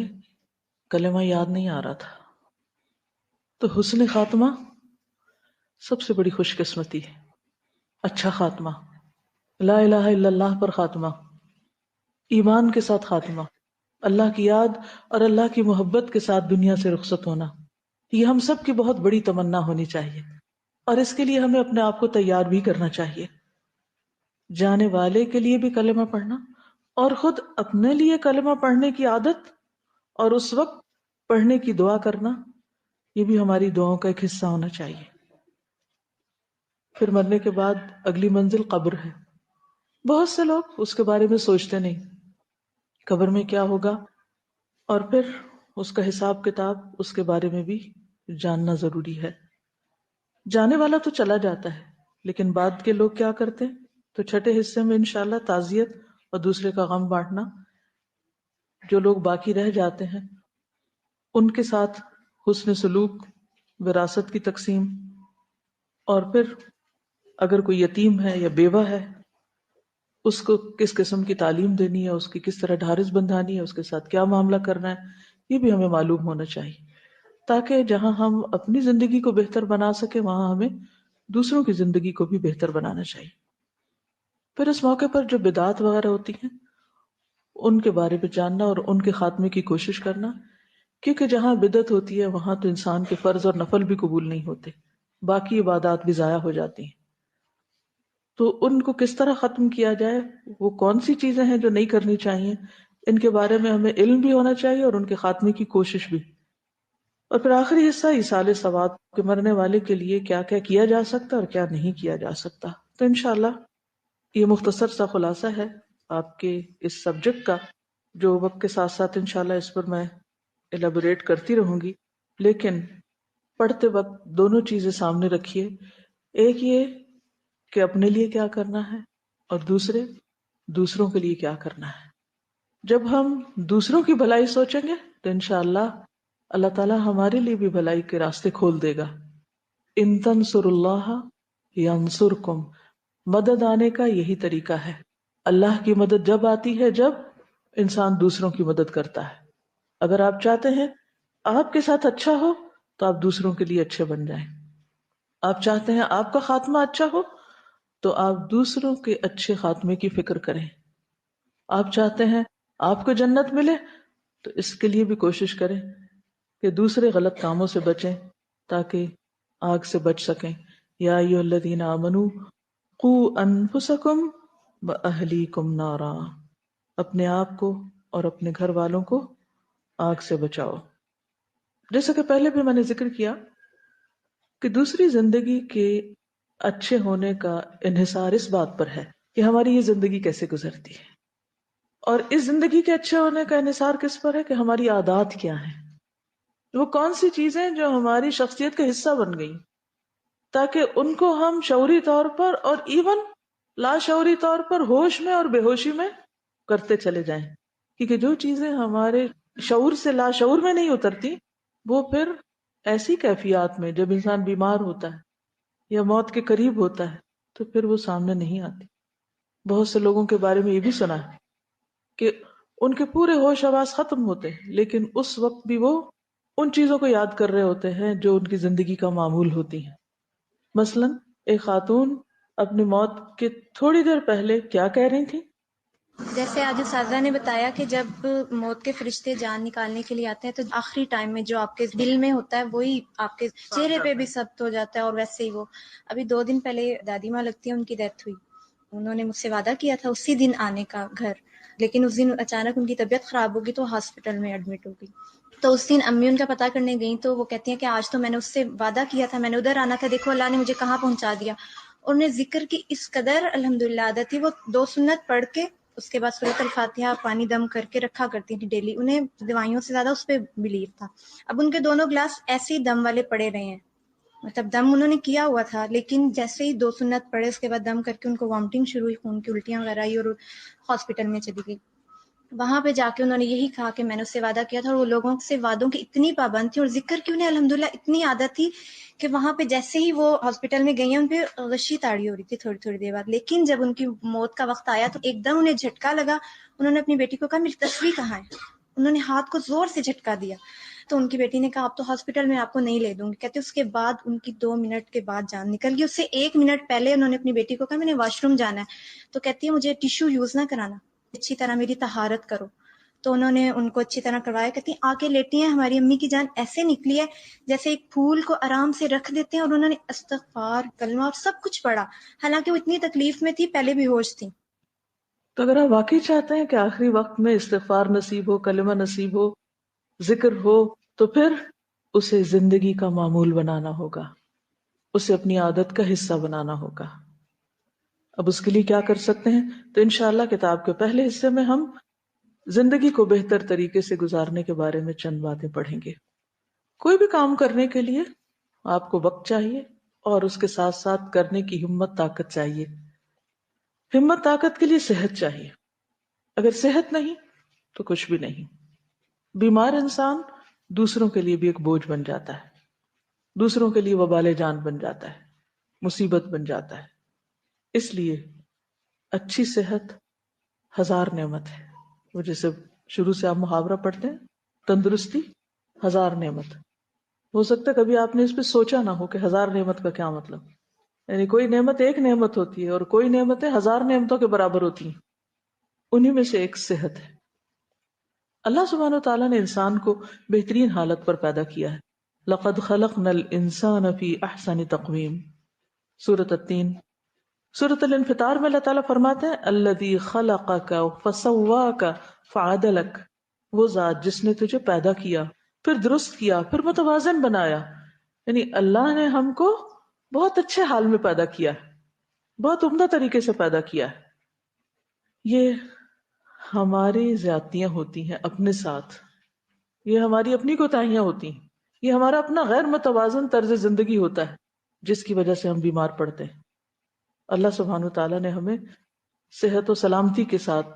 کلمہ یاد نہیں آ رہا تھا. تو حسن خاتمہ سب سے بڑی خوش قسمتی ہے. اچھا خاتمہ، لا الہ الا اللہ پر خاتمہ، ایمان کے ساتھ خاتمہ، اللہ کی یاد اور اللہ کی محبت کے ساتھ دنیا سے رخصت ہونا، یہ ہم سب کی بہت بڑی تمنا ہونی چاہیے. اور اس کے لیے ہمیں اپنے آپ کو تیار بھی کرنا چاہیے. جانے والے کے لیے بھی کلمہ پڑھنا اور خود اپنے لیے کلمہ پڑھنے کی عادت اور اس وقت پڑھنے کی دعا کرنا، یہ بھی ہماری دعاؤں کا ایک حصہ ہونا چاہیے. پھر مرنے کے بعد اگلی منزل قبر ہے. بہت سے لوگ اس کے بارے میں سوچتے نہیں، قبر میں کیا ہوگا، اور پھر اس کا حساب کتاب، اس کے بارے میں بھی جاننا ضروری ہے. جانے والا تو چلا جاتا ہے، لیکن بعد کے لوگ کیا کرتے ہیں؟ تو چھٹے حصے میں انشاءاللہ تعزیت اور دوسرے کا غم بانٹنا. جو لوگ باقی رہ جاتے ہیں ان کے ساتھ حسن سلوک، وراثت کی تقسیم، اور پھر اگر کوئی یتیم ہے یا بیوہ ہے اس کو کس قسم کی تعلیم دینی ہے، اس کی کس طرح ڈھارس بندھانی ہے، اس کے ساتھ کیا معاملہ کرنا ہے، یہ بھی ہمیں معلوم ہونا چاہیے، تاکہ جہاں ہم اپنی زندگی کو بہتر بنا سکیں وہاں ہمیں دوسروں کی زندگی کو بھی بہتر بنانا چاہیے. پھر اس موقع پر جو بدعات وغیرہ ہوتی ہیں ان کے بارے میں جاننا اور ان کے خاتمے کی کوشش کرنا، کیونکہ جہاں بدعت ہوتی ہے وہاں تو انسان کے فرض اور نفل بھی قبول نہیں ہوتے، باقی عبادات بھی ضائع ہو جاتی ہیں. تو ان کو کس طرح ختم کیا جائے، وہ کون سی چیزیں ہیں جو نہیں کرنی چاہیے، ان کے بارے میں ہمیں علم بھی ہونا چاہیے اور ان کے خاتمے کی کوشش بھی. اور پھر آخری حصہ ایصال ثواب، کہ مرنے والے کے لیے کیا کیا کیا جا سکتا اور کیا نہیں کیا جا سکتا. تو انشاءاللہ یہ مختصر سا خلاصہ ہے آپ کے اس سبجیکٹ کا، جو وقت کے ساتھ ساتھ انشاءاللہ اس پر میں ایلیبوریٹ کرتی رہوں گی. لیکن پڑھتے وقت دونوں چیزیں سامنے رکھیے، ایک یہ کہ اپنے لیے کیا کرنا ہے اور دوسروں کے لیے کیا کرنا ہے. جب ہم دوسروں کی بھلائی سوچیں گے تو انشاءاللہ اللہ تعالیٰ ہمارے لیے بھی بھلائی کے راستے کھول دے گا. ان تنصر اللہ ینصرکم، مدد آنے کا یہی طریقہ ہے. اللہ کی مدد جب آتی ہے جب انسان دوسروں کی مدد کرتا ہے. اگر آپ چاہتے ہیں آپ کے ساتھ اچھا ہو تو آپ دوسروں کے لیے اچھے بن جائیں. آپ چاہتے ہیں آپ کا خاتمہ اچھا ہو تو آپ دوسروں کے اچھے خاتمے کی فکر کریں. آپ چاہتے ہیں آپ کو جنت ملے تو اس کے لیے بھی کوشش کریں کہ دوسرے غلط کاموں سے بچیں تاکہ آگ سے بچ سکیں. یا ایھا الذین آمنوا قوا انفسکم واہلیکم نارا، اپنے آپ کو اور اپنے گھر والوں کو آگ سے بچاؤ. جیسا کہ پہلے بھی میں نے ذکر کیا کہ دوسری زندگی کے اچھے ہونے کا انحصار اس بات پر ہے کہ ہماری یہ زندگی کیسے گزرتی ہے، اور اس زندگی کے اچھے ہونے کا انحصار کس پر ہے کہ ہماری عادات کیا ہیں، وہ کون سی چیزیں جو ہماری شخصیت کا حصہ بن گئی، تاکہ ان کو ہم شعوری طور پر اور ایون لاشعوری طور پر ہوش میں اور بے ہوشی میں کرتے چلے جائیں. کیونکہ جو چیزیں ہمارے شعور سے لاشعور میں نہیں اترتی وہ پھر ایسی کیفیات میں جب انسان بیمار ہوتا ہے یا موت کے قریب ہوتا ہے تو پھر وہ سامنے نہیں آتی. بہت سے لوگوں کے بارے میں یہ بھی سنا ہے کہ ان کے پورے ہوش حواس ختم ہوتے ہیں لیکن اس وقت بھی وہ ان چیزوں کو یاد کر رہے ہوتے ہیں جو ان کی زندگی کا معمول ہوتی ہیں. مثلا ایک خاتون اپنی موت کے تھوڑی دیر پہلے کیا کہہ رہی تھی؟ جیسے آج اساتذہ نے بتایا کہ جب موت کے فرشتے جان نکالنے کے لیے آتے ہیں تو آخری ٹائم میں جو آپ کے دل میں ہوتا ہے وہی آپ کے چہرے پہ بھی ثبت ہو جاتا ہے. اور ویسے ہی وہ ابھی 2 دن پہلے دادی ماں لگتی ہیں، ان کی ڈیتھ ہوئی. انہوں نے مجھ سے وعدہ کیا تھا اسی دن آنے کا گھر، لیکن اس دن اچانک ان کی طبیعت خراب ہوگی تو ہاسپٹل میں ایڈمٹ ہوگی. تو اس دن امی ان کا پتہ کرنے گئیں تو وہ کہتی ہیں کہ آج تو میں نے اس سے وعدہ کیا تھا، میں نے ادھر آنا تھا، دیکھو اللہ نے مجھے کہاں پہنچا دیا. اور انہیں ذکر کی اس قدر الحمدللہ عادت تھی، وہ 2 سنت پڑھ کے اس کے بعد سورۃ الفاتحہ پانی دم کر کے رکھا کرتی تھی ڈیلی. انہیں دوائیوں سے زیادہ اس پہ بلیو تھا. اب ان کے دونوں گلاس ایسے ہی دم والے پڑے رہے ہیں، مطلب دم انہوں نے کیا ہوا تھا لیکن جیسے ہی 2 سنت پڑے اس کے بعد دم کر کے ان کو وامٹنگ شروع ہوئی، خون کی الٹیاں وغیرہ آئی اور ہاسپٹل میں چلی گئی. وہاں پہ جا کے انہوں نے یہی کہا کہ میں نے اس سے وعدہ کیا تھا، اور وہ لوگوں سے وعدوں کی اتنی پابند تھی اور ذکر کی انہیں الحمدللہ اتنی عادت تھی کہ وہاں پہ جیسے ہی وہ ہاسپٹل میں گئی ہیں ان پہ غشی تاڑی ہو رہی تھی تھوڑی تھوڑی دیر بعد. لیکن جب ان کی موت کا وقت آیا تو ایک دم انہیں جھٹکا لگا. انہوں نے اپنی بیٹی کو کہا میری تصویر کہاں ہے؟ انہوں نے ہاتھ کو زور سے جھٹکا دیا. تو ان کی بیٹی نے کہا اب تو ہاسپٹل میں آپ کو نہیں لے دوں گی. کہتے اس کے بعد ان کی 2 منٹ کے بعد جان نکل گئی. اس سے 1 منٹ پہلے انہوں نے اپنی بیٹی کو کہا میں نے واش روم جانا ہے. تو کہتی ہے مجھے ٹیشو یوز نہ کرانا، اچھی طرح میری طہارت کرو. تو انہوں نے ان کو اچھی طرح کروایا. کہتی ہیں آ کے لیٹی ہیں، ہماری امی کی جان ایسے نکلی ہے جیسے ایک پھول کو آرام سے رکھ دیتے ہیں. اور انہوں نے استغفار، کلمہ اور سب کچھ پڑھا، حالانکہ وہ اتنی تکلیف میں تھی، پہلے بھی ہوش تھی. تو اگر آپ واقعی چاہتے ہیں کہ آخری وقت میں استغفار نصیب ہو، کلمہ نصیب ہو، ذکر ہو، تو پھر اسے زندگی کا معمول بنانا ہوگا، اسے اپنی عادت کا حصہ بنانا ہوگا. اب اس کے لیے کیا کر سکتے ہیں؟ تو انشاءاللہ کتاب کے پہلے حصے میں ہم زندگی کو بہتر طریقے سے گزارنے کے بارے میں چند باتیں پڑھیں گے. کوئی بھی کام کرنے کے لیے آپ کو وقت چاہیے اور اس کے ساتھ ساتھ کرنے کی ہمت طاقت چاہیے. ہمت طاقت کے لیے صحت چاہیے. اگر صحت نہیں تو کچھ بھی نہیں. بیمار انسان دوسروں کے لیے بھی ایک بوجھ بن جاتا ہے، دوسروں کے لیے وبال جان بن جاتا ہے، مصیبت بن جاتا ہے. اس لیے اچھی صحت 1000 نعمت ہے. وہ جیسے شروع سے آپ محاورہ پڑھتے ہیں، تندرستی 1000 نعمت. ہو سکتا ہے کبھی آپ نے اس پہ سوچا نہ ہو کہ 1000 نعمت کا کیا مطلب. یعنی کوئی نعمت ایک نعمت ہوتی ہے اور کوئی نعمتیں 1000 نعمتوں کے برابر ہوتی ہیں. انہی میں سے ایک صحت ہے. اللہ سبحانہ وتعالیٰ نے انسان کو بہترین حالت پر پیدا کیا ہے. لقد خلقنا الانسان فی احسن تقویم، سورۃ التین. سورۃ الانفطار میں اللہ تعالیٰ فرماتے ہیں الذی خلقک فسواک فعدلک، وہ ذات جس نے تجھے پیدا کیا، پھر درست کیا، پھر متوازن بنایا. یعنی اللہ نے ہم کو بہت اچھے حال میں پیدا کیا ہے، بہت عمدہ طریقے سے پیدا کیا ہے. یہ ہماری زیادتیاں ہوتی ہیں اپنے ساتھ، یہ ہماری اپنی کوتاہیاں ہوتی ہیں، یہ ہمارا اپنا غیر متوازن طرز زندگی ہوتا ہے جس کی وجہ سے ہم بیمار پڑتے ہیں. اللہ سبحانہ وتعالیٰ نے ہمیں صحت و سلامتی کے ساتھ،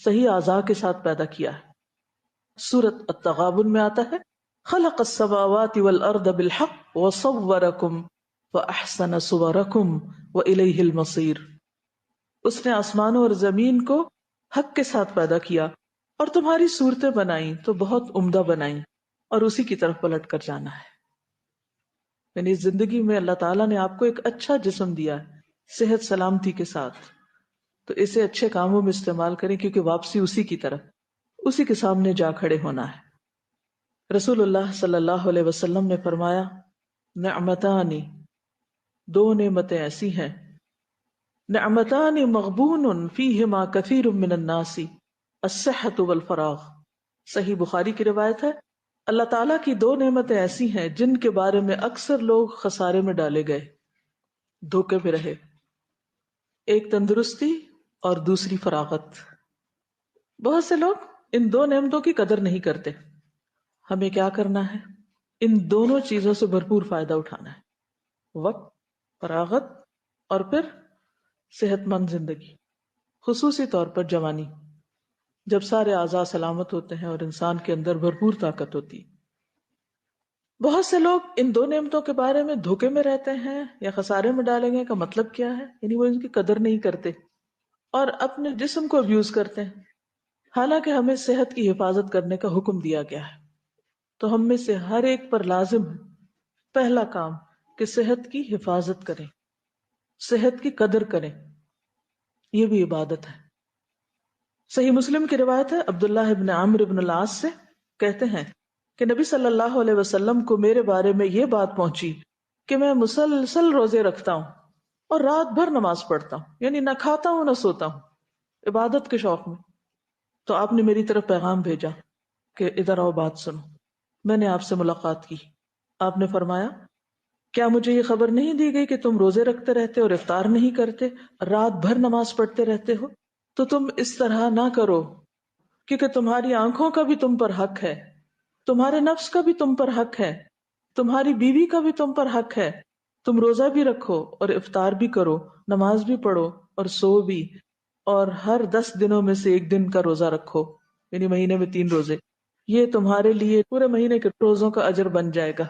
صحیح اعضاء کے ساتھ پیدا کیا ہے. سورۃ التغابن میں آتا ہے خلق السماوات والارض بالحق وصورکم واحسن صورکم والیہ المصیر. اس نے آسمانوں اور زمین کو حق کے ساتھ پیدا کیا اور تمہاری صورتیں بنائیں تو بہت عمدہ بنائیں اور اسی کی طرف پلٹ کر جانا ہے. یعنی زندگی میں اللہ تعالیٰ نے آپ کو ایک اچھا جسم دیا ہے صحت سلامتی کے ساتھ، تو اسے اچھے کاموں میں استعمال کریں کیونکہ واپسی اسی کی طرف، اسی کے سامنے جا کھڑے ہونا ہے. رسول اللہ صلی اللہ علیہ وسلم نے فرمایا نعمتان، 2 نعمتیں ایسی ہیں، نعمتان مغبون فیہما کثیر من الناس الصحۃ والفراغ. صحیح بخاری کی روایت ہے اللہ تعالیٰ کی 2 نعمتیں ایسی ہیں جن کے بارے میں اکثر لوگ خسارے میں ڈالے گئے، دھوکے میں رہے. ایک تندرستی اور دوسری فراغت. بہت سے لوگ ان 2 نعمتوں کی قدر نہیں کرتے. ہمیں کیا کرنا ہے؟ ان دونوں چیزوں سے بھرپور فائدہ اٹھانا ہے، وقت، فراغت اور پھر صحت مند زندگی، خصوصی طور پر جوانی، جب سارے اعضاء سلامت ہوتے ہیں اور انسان کے اندر بھرپور طاقت ہوتی. بہت سے لوگ ان 2 نعمتوں کے بارے میں دھوکے میں رہتے ہیں یا خسارے میں ڈالیں گے کا مطلب کیا ہے؟ یعنی وہ ان کی قدر نہیں کرتے اور اپنے جسم کو ابیوز کرتے ہیں. حالانکہ ہمیں صحت کی حفاظت کرنے کا حکم دیا گیا ہے، تو ہم میں سے ہر ایک پر لازم ہے پہلا کام کہ صحت کی حفاظت کریں، صحت کی قدر کریں. یہ بھی عبادت ہے. صحیح مسلم کی روایت ہے عبداللہ ابن عمرو ابن العاص سے، کہتے ہیں کہ نبی صلی اللہ علیہ وسلم کو میرے بارے میں یہ بات پہنچی کہ میں مسلسل روزے رکھتا ہوں اور رات بھر نماز پڑھتا ہوں، یعنی نہ کھاتا ہوں نہ سوتا ہوں، عبادت کے شوق میں. تو آپ نے میری طرف پیغام بھیجا کہ ادھر آؤ بات سنو. میں نے آپ سے ملاقات کی. آپ نے فرمایا کیا مجھے یہ خبر نہیں دی گئی کہ تم روزے رکھتے رہتے اور افطار نہیں کرتے، رات بھر نماز پڑھتے رہتے ہو؟ تو تم اس طرح نہ کرو، کیونکہ تمہاری آنکھوں کا بھی تم پر حق ہے، تمہارے نفس کا بھی تم پر حق ہے، تمہاری بیوی کا بھی تم پر حق ہے. تم روزہ بھی رکھو اور افطار بھی کرو، نماز بھی پڑھو اور سو بھی، اور ہر 10 دنوں میں سے 1 دن کا روزہ رکھو. یعنی مہینے میں 3 روزے، یہ تمہارے لیے پورے مہینے کے روزوں کا اجر بن جائے گا.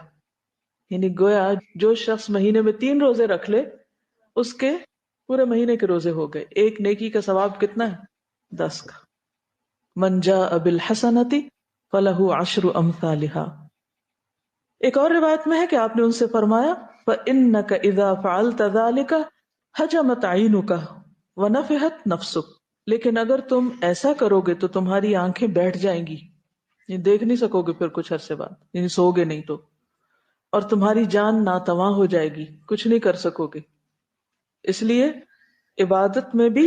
یعنی گویا جو شخص مہینے میں 3 روزے رکھ لے اس کے پورے مہینے کے روزے ہو گئے. ایک نیکی کا ثواب کتنا ہے؟ 10 کا. من جاء بالحسنۃ فلہ 10 امثالها. ایک اور روایت میں ہے کہ آپ نے ان سے فرمایا فإنك إذا فعلت ذلك هجمت عينك ونفحت نفسك. لیکن اگر تم ایسا کرو گے تو تمہاری آنکھیں بیٹھ جائیں گی، یعنی دیکھ نہیں سکو گے پھر کچھ عرصے بعد، یعنی سو گے نہیں تو، اور تمہاری جان ناتواں ہو جائے گی، کچھ نہیں کر سکو گے. اس لیے عبادت میں بھی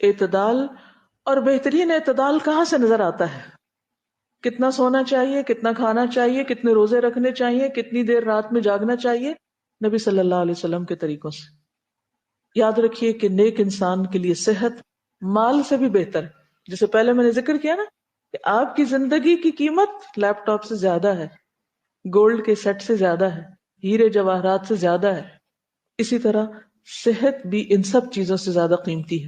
اعتدال، اور بہترین اعتدال کہاں سے نظر آتا ہے؟ کتنا سونا چاہیے، کتنا کھانا چاہیے، کتنے روزے رکھنے چاہیے، کتنی دیر رات میں جاگنا چاہیے؟ نبی صلی اللہ علیہ وسلم کے طریقوں سے. یاد رکھیے کہ نیک انسان کے لیے صحت مال سے بھی بہتر ہے. جسے پہلے میں نے ذکر کیا نا کہ آپ کی زندگی کی قیمت لیپ ٹاپ سے زیادہ ہے، گولڈ کے سیٹ سے زیادہ ہے، ہیرے جواہرات سے زیادہ ہے. اسی طرح صحت بھی ان سب چیزوں سے زیادہ قیمتی ہے،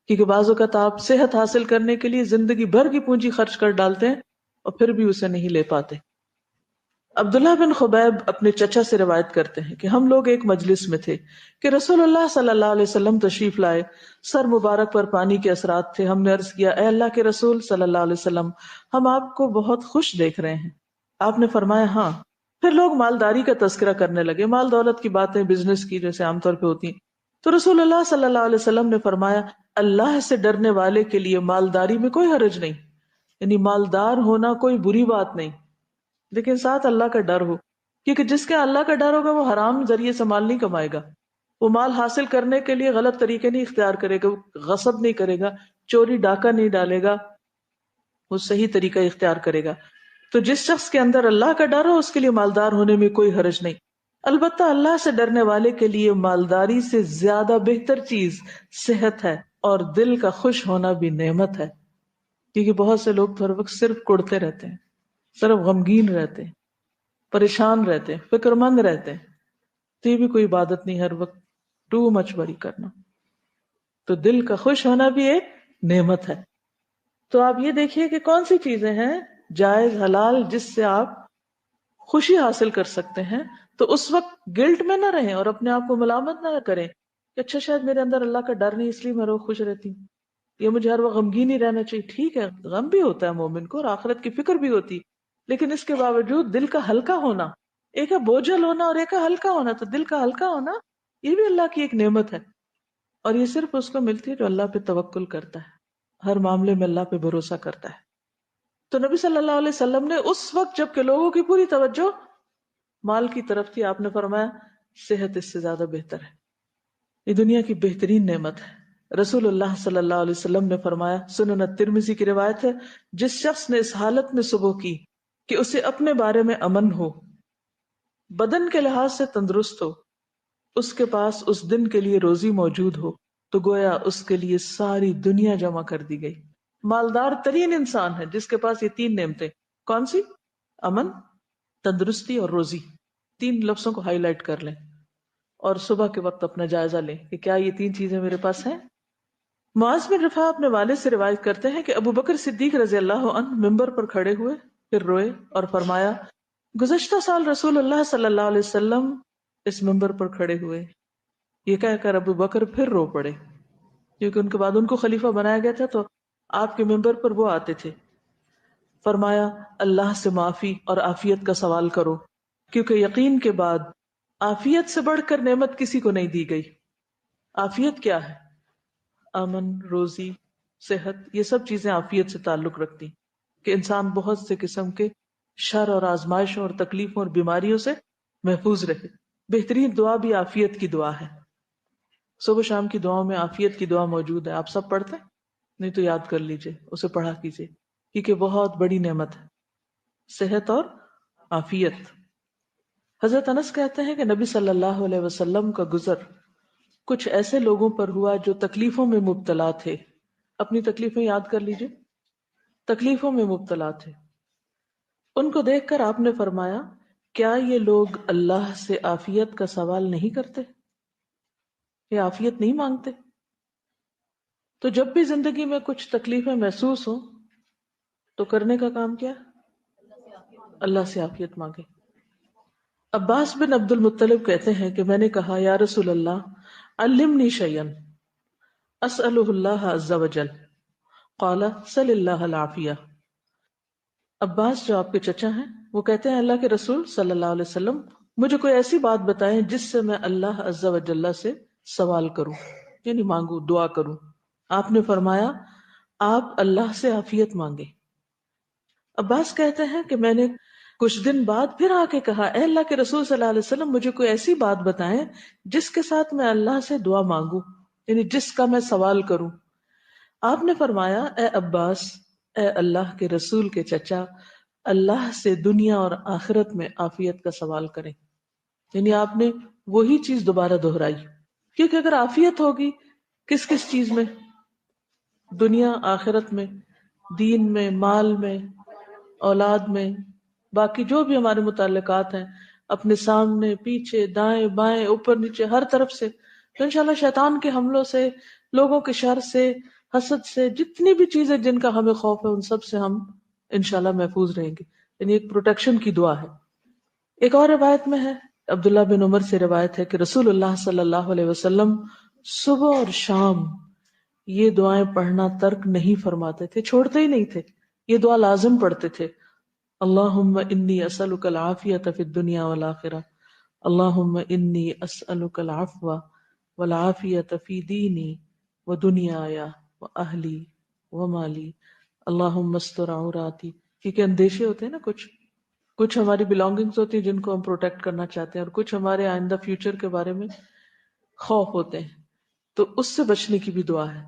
کیونکہ بعض اوقات آپ صحت حاصل کرنے کے لیے زندگی بھر کی پونجی خرچ کر ڈالتے ہیں اور پھر بھی اسے نہیں لے پاتے. عبداللہ بن خبیب اپنے چچا سے روایت کرتے ہیں کہ ہم لوگ ایک مجلس میں تھے کہ رسول اللہ صلی اللہ علیہ وسلم تشریف لائے، سر مبارک پر پانی کے اثرات تھے. ہم نے عرض کیا اے اللہ کے رسول صلی اللہ علیہ وسلم، ہم آپ کو بہت خوش دیکھ رہے ہیں. آپ نے فرمایا ہاں. پھر لوگ مالداری کا تذکرہ کرنے لگے، مال دولت کی باتیں، بزنس کی جیسے عام طور پہ ہوتی ہیں. تو رسول اللہ صلی اللہ علیہ وسلم نے فرمایا اللہ سے ڈرنے والے کے لیے مالداری میں کوئی حرج نہیں، یعنی مالدار ہونا کوئی بری بات نہیں، لیکن ساتھ اللہ کا ڈر ہو. کیونکہ جس کے اللہ کا ڈر ہوگا وہ حرام ذریعے سے مال نہیں کمائے گا، وہ مال حاصل کرنے کے لیے غلط طریقے نہیں اختیار کرے گا، غصب نہیں کرے گا، چوری ڈاکہ نہیں ڈالے گا، وہ صحیح طریقہ اختیار کرے گا. تو جس شخص کے اندر اللہ کا ڈر ہو اس کے لیے مالدار ہونے میں کوئی حرج نہیں. البتہ اللہ سے ڈرنے والے کے لیے مالداری سے زیادہ بہتر چیز صحت ہے، اور دل کا خوش ہونا بھی نعمت ہے. کیونکہ بہت سے لوگ ہر وقت صرف کڑتے رہتے ہیں، صرف غمگین رہتے ہیں، پریشان رہتے ہیں، فکر مند رہتے ہیں. تو یہ بھی کوئی عبادت نہیں، ہر وقت ٹو مچ وری کرنا. تو دل کا خوش ہونا بھی ایک نعمت ہے. تو آپ یہ دیکھیے کہ کون سی چیزیں ہیں جائز حلال جس سے آپ خوشی حاصل کر سکتے ہیں. تو اس وقت گلٹ میں نہ رہیں اور اپنے آپ کو ملامت نہ کریں کہ اچھا شاید میرے اندر اللہ کا ڈر نہیں اس لیے میں روز خوش رہتی ہوں، یہ مجھے ہر وقت غمگین ہی رہنا چاہیے. ٹھیک ہے، غم بھی ہوتا ہے مومن کو اور آخرت کی فکر بھی ہوتی، لیکن اس کے باوجود دل کا ہلکا ہونا، ایک ہے بوجھل ہونا اور ایک ہے ہلکا ہونا. تو دل کا ہلکا ہونا یہ بھی اللہ کی ایک نعمت ہے، اور یہ صرف اس کو ملتی ہے جو اللہ پہ توکل کرتا ہے، ہر معاملے میں اللہ پہ بھروسہ کرتا ہے. تو نبی صلی اللہ علیہ وسلم نے اس وقت جب کہ لوگوں کی پوری توجہ مال کی طرف تھی، آپ نے فرمایا صحت اس سے زیادہ بہتر ہے، یہ دنیا کی بہترین نعمت ہے. رسول اللہ صلی اللہ علیہ وسلم نے فرمایا، سنن الترمذی کی روایت ہے، جس شخص نے اس حالت میں صبح کی کہ اسے اپنے بارے میں امن ہو، بدن کے لحاظ سے تندرست ہو، اس کے پاس اس دن کے لیے روزی موجود ہو، تو گویا اس کے لیے ساری دنیا جمع کر دی گئی. مالدار ترین انسان ہے جس کے پاس یہ 3 نعمتیں. کون سی؟ امن، تندرستی اور روزی. 3 لفظوں کو ہائی لائٹ کر لیں اور صبح کے وقت اپنا جائزہ لیں کہ کیا یہ 3 چیزیں میرے پاس ہیں. معاذ بن رفاع اپنے والد سے روایت کرتے ہیں کہ ابو بکر صدیق رضی اللہ عنہ منبر پر کھڑے ہوئے، پھر روئے اور فرمایا گزشتہ سال رسول اللہ صلی اللہ علیہ وسلم اس منبر پر کھڑے ہوئے. یہ کہہ کر ابو بکر پھر رو پڑے، کیونکہ ان کے بعد ان کو خلیفہ بنایا گیا تھا تو آپ کے منبر پر وہ آتے تھے. فرمایا اللہ سے معافی اور عافیت کا سوال کرو، کیونکہ یقین کے بعد عافیت سے بڑھ کر نعمت کسی کو نہیں دی گئی. عافیت کیا ہے؟ امن، روزی، صحت، یہ سب چیزیں عافیت سے تعلق رکھتی کہ انسان بہت سے قسم کے شر اور آزمائشوں اور تکلیفوں اور بیماریوں سے محفوظ رہے. بہترین دعا بھی عافیت کی دعا ہے. صبح شام کی دعاؤں میں عافیت کی دعا موجود ہے، آپ سب پڑھتے ہیں؟ نہیں تو یاد کر لیجئے، اسے پڑھا کیجئے، کیونکہ بہت بڑی نعمت ہے صحت اور عافیت. حضرت انس کہتے ہیں کہ نبی صلی اللہ علیہ وسلم کا گزر کچھ ایسے لوگوں پر ہوا جو تکلیفوں میں مبتلا تھے. اپنی تکلیفیں یاد کر لیجئے، تکلیفوں میں مبتلا تھے. ان کو دیکھ کر آپ نے فرمایا کیا یہ لوگ اللہ سے عافیت کا سوال نہیں کرتے، یہ عافیت نہیں مانگتے؟ تو جب بھی زندگی میں کچھ تکلیفیں محسوس ہوں تو کرنے کا کام کیا؟ اللہ سے عافیت مانگے. عباس بن عبد المطلب کہتے ہیں کہ میں نے کہا یا رسول اللہ علمنی شیئن اسألہ اللہ عز وجل قال سل اللہ العافیہ. عباس جو آپ کے چچا ہیں وہ کہتے ہیں اللہ کے رسول صلی اللہ علیہ وسلم مجھے کوئی ایسی بات بتائیں جس سے میں اللہ عز وجل سے سوال کروں، یعنی مانگوں، دعا کروں. آپ نے فرمایا آپ اللہ سے عافیت مانگے. عباس کہتے ہیں کہ میں نے کچھ دن بعد پھر آ کے کہا اے اللہ کے رسول صلی اللہ علیہ وسلم مجھے کوئی ایسی بات بتائیں جس کے ساتھ میں اللہ سے دعا مانگوں، یعنی جس کا میں سوال کروں. آپ نے فرمایا اے عباس، اے اللہ کے رسول کے چچا، اللہ سے دنیا اور آخرت میں عافیت کا سوال کریں. یعنی آپ نے وہی چیز دوبارہ دہرائی، کیونکہ اگر عافیت ہوگی کس کس چیز میں؟ دنیا آخرت میں، دین میں، مال میں، اولاد میں، باقی جو بھی ہمارے متعلقات ہیں، اپنے سامنے، پیچھے، دائیں بائیں، اوپر نیچے، ہر طرف سے. تو انشاءاللہ شیطان کے حملوں سے، لوگوں کے شر سے، حسد سے، جتنی بھی چیزیں جن کا ہمیں خوف ہے ان سب سے ہم انشاءاللہ محفوظ رہیں گے. یعنی ایک پروٹیکشن کی دعا ہے. ایک اور روایت میں ہے، عبداللہ بن عمر سے روایت ہے کہ رسول اللہ صلی اللہ علیہ وسلم صبح اور شام یہ دعائیں پڑھنا ترک نہیں فرماتے تھے، چھوڑتے ہی نہیں تھے، یہ دعا لازم پڑھتے تھے. اللہم انی اسألک العافیۃ فی الدنیا والآخرہ، اللہم انی اسألک العفو والعافیۃ فی دینی ودنیایا واہلی ومالی، اللہم استر عوراتی. کیونکہ اندیشے ہوتے ہیں نا، کچھ ہماری بلانگنگز ہوتی ہیں جن کو ہم پروٹیکٹ کرنا چاہتے ہیں، اور کچھ ہمارے آئندہ فیوچر کے بارے میں خوف ہوتے ہیں، تو اس سے بچنے کی بھی دعا ہے.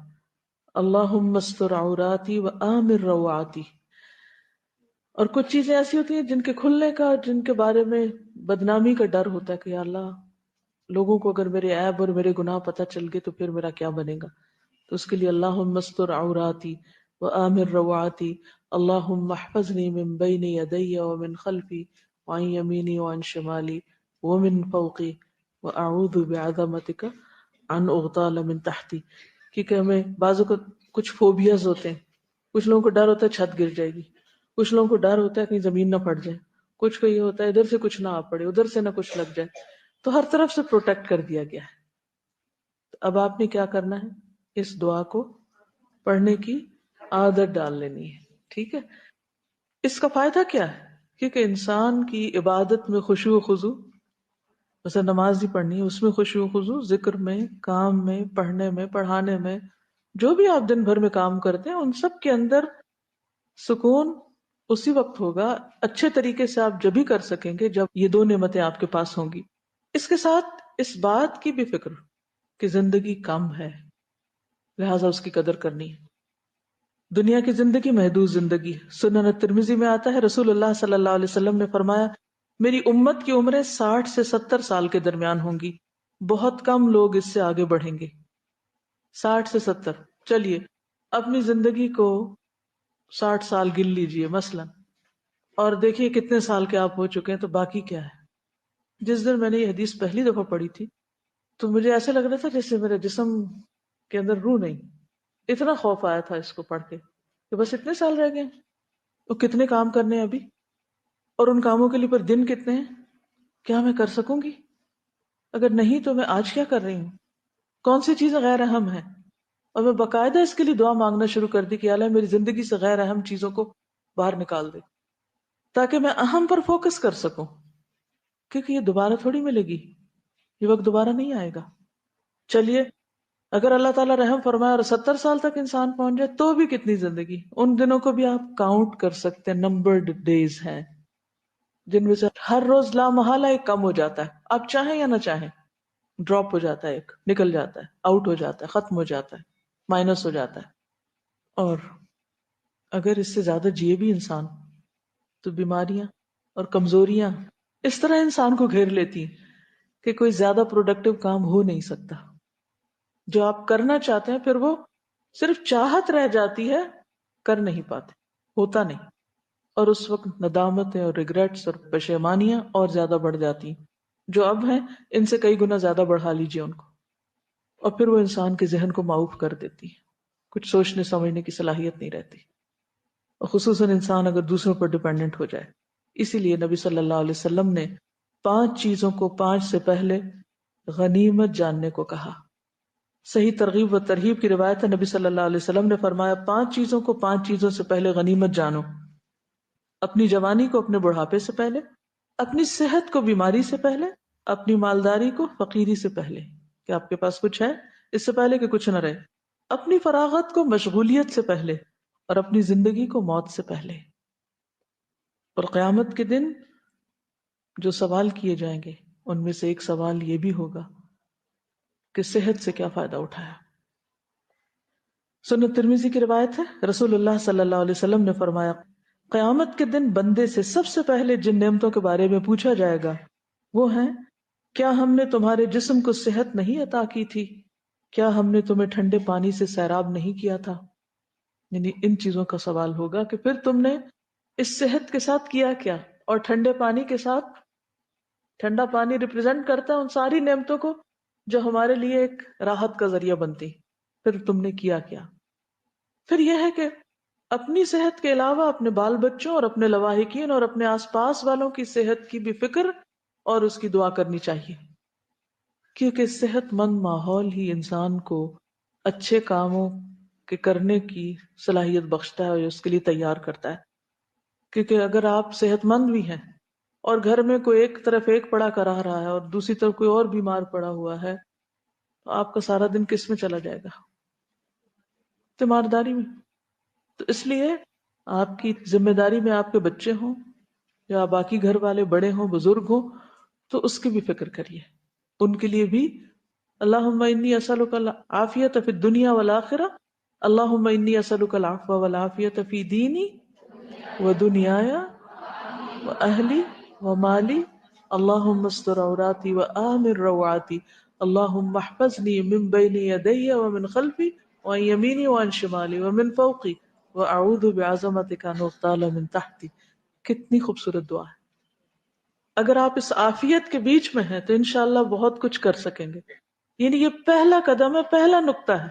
اللہم استر عوراتی وآمن روعاتی. اور کچھ چیزیں ایسی ہوتی ہیں جن کے کھلنے کا، جن کے بارے میں بدنامی کا ڈر ہوتا ہے کہ یا اللہ لوگوں کو اگر میرے عیب اور میرے گناہ پتہ چل گئے تو پھر میرا کیا بنے گا. تو اس کے لیے اللہم استر عوراتی وآمن روعاتی، اللہم احفظنی من بین یدی ومن خلفی وعن یمینی وعن شمالی ومن فوقی واعوذ بعظمتک عن اغتال من تحتی. کیونکہ ہمیں بعضوں کو کچھ فوبیاز ہوتے ہیں، کچھ لوگوں کو ڈر ہوتا ہے چھت گر جائے گی، کچھ لوگوں کو ڈر ہوتا ہے کہیں زمین نہ پھٹ جائے، کچھ کو یہ ہوتا ہے ادھر سے کچھ نہ آ پڑے، ادھر سے نہ کچھ لگ جائے. تو ہر طرف سے پروٹیکٹ کر دیا گیا ہے. اب آپ نے کیا کرنا ہے؟ اس دعا کو پڑھنے کی عادت ڈال لینی ہے. ٹھیک ہے؟ اس کا فائدہ کیا ہے؟ کیونکہ انسان کی عبادت میں خشوع و خضوع، مثلا نماز ہی پڑھنی ہے اس میں خشوع و خضوع، ذکر میں، کام میں، پڑھنے میں، پڑھانے میں، جو بھی آپ دن بھر میں کام کرتے ہیں ان سب کے اندر سکون اسی وقت ہوگا. اچھے طریقے سے آپ جب ہی کر سکیں گے جب یہ دو نعمتیں آپ کے پاس ہوں گی. اس کے ساتھ اس بات کی بھی فکر کہ زندگی کم ہے، لہٰذا اس کی قدر کرنی ہے. دنیا کی زندگی محدود زندگی. سنن ترمذی میں آتا ہے رسول اللہ صلی اللہ علیہ وسلم نے فرمایا میری امت کی عمریں 60 سے 70 سال کے درمیان ہوں گی، بہت کم لوگ اس سے آگے بڑھیں گے. 60 سے 70. چلیے اپنی زندگی کو 60 سال گن لیجئے مثلا، اور دیکھیے کتنے سال کے آپ ہو چکے ہیں، تو باقی کیا ہے. جس دن میں نے یہ حدیث پہلی دفعہ پڑھی تھی تو مجھے ایسے لگ رہا تھا جیسے میرے جسم کے اندر روح نہیں. اتنا خوف آیا تھا اس کو پڑھ کے کہ بس اتنے سال رہ گئے، تو کتنے کام کرنے ہیں ابھی، اور ان کاموں کے لیے پر دن کتنے ہیں، کیا میں کر سکوں گی؟ اگر نہیں تو میں آج کیا کر رہی ہوں، کون سی چیزیں غیر اہم ہیں. اور میں باقاعدہ اس کے لیے دعا مانگنا شروع کر دی کہ اللہ میری زندگی سے غیر اہم چیزوں کو باہر نکال دے تاکہ میں اہم پر فوکس کر سکوں، کیونکہ یہ دوبارہ تھوڑی ملے گی، یہ وقت دوبارہ نہیں آئے گا. چلیے اگر اللہ تعالیٰ رحم فرمائے اور 70 سال تک انسان پہنچ جائے تو بھی کتنی زندگی، ان دنوں کو بھی آپ کاؤنٹ کر سکتے ہیں. نمبرڈ ڈیز ہیں جن میں سے ہر روز لا محالہ ایک کم ہو جاتا ہے، آپ چاہیں یا نہ چاہیں. ڈراپ ہو جاتا ہے، ایک نکل جاتا ہے، آؤٹ ہو جاتا ہے، ختم ہو جاتا ہے، مائنس ہو جاتا ہے. اور اگر اس سے زیادہ جیے بھی انسان تو بیماریاں اور کمزوریاں اس طرح انسان کو گھیر لیتی کہ کوئی زیادہ پروڈکٹیو کام ہو نہیں سکتا. جو آپ کرنا چاہتے ہیں پھر وہ صرف چاہت رہ جاتی ہے، کر نہیں پاتے، ہوتا نہیں. اور اس وقت ندامتیں اور ریگریٹس اور پشیمانیاں اور زیادہ بڑھ جاتی ہیں. جو اب ہیں ان سے کئی گنا زیادہ بڑھا لیجیے ان کو، اور پھر وہ انسان کے ذہن کو معوف کر دیتی ہے، کچھ سوچنے سمجھنے کی صلاحیت نہیں رہتی. اور خصوصاً انسان اگر دوسروں پر ڈیپینڈنٹ ہو جائے. اسی لیے نبی صلی اللہ علیہ وسلم نے 5 چیزوں کو 5 سے پہلے غنیمت جاننے کو کہا. صحیح ترغیب و ترہیب کی روایت ہے، نبی صلی اللہ علیہ وسلم نے فرمایا 5 چیزوں کو 5 چیزوں سے پہلے غنیمت جانو. اپنی جوانی کو اپنے بڑھاپے سے پہلے، اپنی صحت کو بیماری سے پہلے، اپنی مالداری کو فقیری سے پہلے کہ آپ کے پاس کچھ ہے اس سے پہلے کہ کچھ نہ رہے، اپنی فراغت کو مشغولیت سے پہلے اور اپنی زندگی کو موت سے پہلے. اور قیامت کے دن جو سوال کیے جائیں گے ان میں سے ایک سوال یہ بھی ہوگا کہ صحت سے کیا فائدہ اٹھایا. سنن ترمذی کی روایت ہے، رسول اللہ صلی اللہ علیہ وسلم نے فرمایا قیامت کے دن بندے سے سب سے پہلے جن نعمتوں کے بارے میں پوچھا جائے گا وہ ہیں، کیا ہم نے تمہارے جسم کو صحت نہیں عطا کی تھی؟ کیا ہم نے تمہیں ٹھنڈے پانی سے سیراب نہیں کیا تھا؟ یعنی ان چیزوں کا سوال ہوگا کہ پھر تم نے اس صحت کے ساتھ کیا کیا. اور ٹھنڈے پانی کے ساتھ، ٹھنڈا پانی ریپرزینٹ کرتا ہے ان ساری نعمتوں کو جو ہمارے لیے ایک راحت کا ذریعہ بنتی. پھر تم نے کیا کیا؟ پھر یہ ہے کہ اپنی صحت کے علاوہ اپنے بال بچوں اور اپنے لواحقین اور اپنے آس پاس والوں کی صحت کی بھی فکر اور اس کی دعا کرنی چاہیے، کیونکہ صحت مند ماحول ہی انسان کو اچھے کاموں کے کرنے کی صلاحیت بخشتا ہے اور اس کے لیے تیار کرتا ہے. کیونکہ اگر آپ صحت مند بھی ہیں اور گھر میں کوئی ایک طرف ایک پڑا کرا رہا ہے اور دوسری طرف کوئی اور بیمار پڑا ہوا ہے تو آپ کا سارا دن کس میں چلا جائے گا؟ تیمارداری میں. تو اس لیے آپ کی ذمہ داری میں آپ کے بچے ہوں یا باقی گھر والے بڑے ہوں، بزرگ ہوں، تو اس کی بھی فکر کریے. ان کے لیے بھی اللہم انی اسألک العافیۃ فی الدنیا والآخرہ، اللہم انی اسألک العفو والعافیۃ فی دینی و دنیایا و اہلی و مالی، اللہم استر عوراتی و آمن روعاتی، اللہم احفظنی من بین یدی ومن خلفی وعن یمینی وعن شمالی ومن فوقی وَأَعُوذُ بِعَظَمَتِكَ أَنْ أُغْتَالَ مِنْ تَحْتِي. کتنی خوبصورت دعا ہے. اگر آپ اس عافیت کے بیچ میں ہیں تو انشاءاللہ بہت کچھ کر سکیں گے. یعنی یہ پہلا قدم ہے، پہلا نقطہ ہے.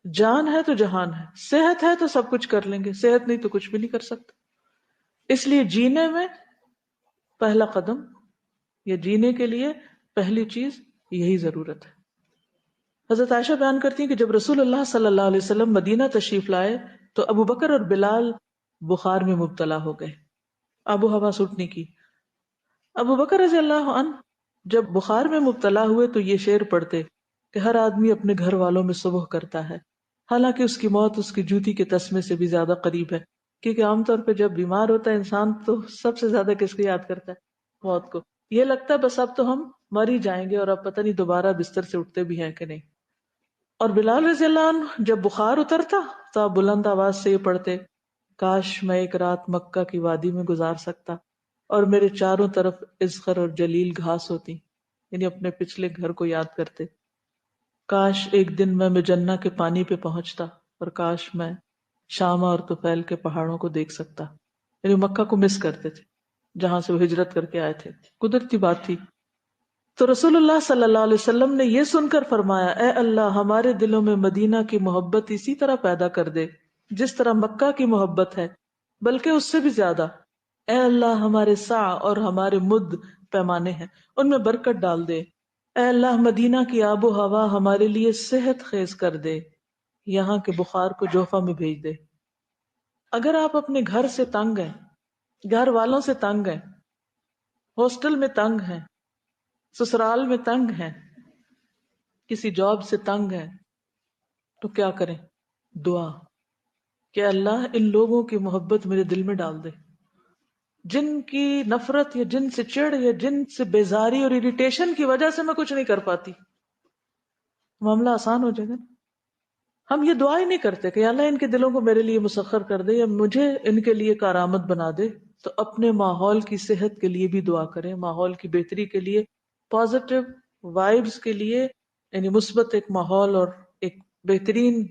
جان ہے تو جہان ہے، صحت ہے تو سب کچھ کر لیں گے، صحت نہیں تو کچھ بھی نہیں کر سکتے. اس لیے جینے میں پہلا قدم یا جینے کے لیے پہلی چیز یہی ضرورت ہے. حضرت عائشہ بیان کرتی ہیں کہ جب رسول اللہ صلی اللہ علیہ وسلم مدینہ تشریف لائے تو ابو بکر اور بلال بخار میں مبتلا ہو گئے، آب و ہوا سوٹنے کی. ابو بکر رضی اللہ عنہ جب بخار میں مبتلا ہوئے تو یہ شعر پڑھتے کہ ہر آدمی اپنے گھر والوں میں صبح کرتا ہے، حالانکہ اس کی موت اس کی جوتی کے تسمے سے بھی زیادہ قریب ہے. کیونکہ عام طور پہ جب بیمار ہوتا ہے انسان تو سب سے زیادہ کس کو یاد کرتا ہے؟ موت کو. یہ لگتا ہے بس اب تو ہم مر ہی جائیں گے اور اب پتہ نہیں دوبارہ بستر سے اٹھتے بھی ہیں کہ نہیں. اور بلال رضی اللہ عنہ جب بخار اترتا تو آپ بلند آواز سے یہ پڑھتے کاش میں ایک رات مکہ کی وادی میں گزار سکتا اور میرے چاروں طرف اذخر اور جلیل گھاس ہوتی. یعنی اپنے پچھلے گھر کو یاد کرتے. کاش ایک دن میں مجنہ کے پانی پہ پہنچتا اور کاش میں شامہ اور طفیل کے پہاڑوں کو دیکھ سکتا. یعنی مکہ کو مس کرتے تھے جہاں سے وہ ہجرت کر کے آئے تھے. قدرتی بات تھی. تو رسول اللہ صلی اللہ علیہ وسلم نے یہ سن کر فرمایا اے اللہ ہمارے دلوں میں مدینہ کی محبت اسی طرح پیدا کر دے جس طرح مکہ کی محبت ہے، بلکہ اس سے بھی زیادہ. اے اللہ ہمارے سع اور ہمارے مد پیمانے ہیں ان میں برکت ڈال دے. اے اللہ مدینہ کی آب و ہوا ہمارے لیے صحت خیز کر دے، یہاں کے بخار کو جوفہ میں بھیج دے. اگر آپ اپنے گھر سے تنگ ہیں، گھر والوں سے تنگ ہیں، ہاسٹل میں تنگ ہیں، سسرال میں تنگ ہیں، کسی جاب سے تنگ ہیں، تو کیا کریں؟ دعا کہ اللہ ان لوگوں کی محبت میرے دل میں ڈال دے جن کی نفرت یا جن سے چڑ یا جن سے بیزاری اور اریٹیشن کی وجہ سے میں کچھ نہیں کر پاتی. معاملہ آسان ہو جائے گا. ہم یہ دعا ہی نہیں کرتے کہ اللہ ان کے دلوں کو میرے لیے مسخر کر دے یا مجھے ان کے لیے کارآمد بنا دے. تو اپنے ماحول کی صحت کے لیے بھی دعا کریں، ماحول کی بہتری کے لیے، پازیٹیو وائبز کے لیے، یعنی مثبت ایک ماحول اور ایک بہترین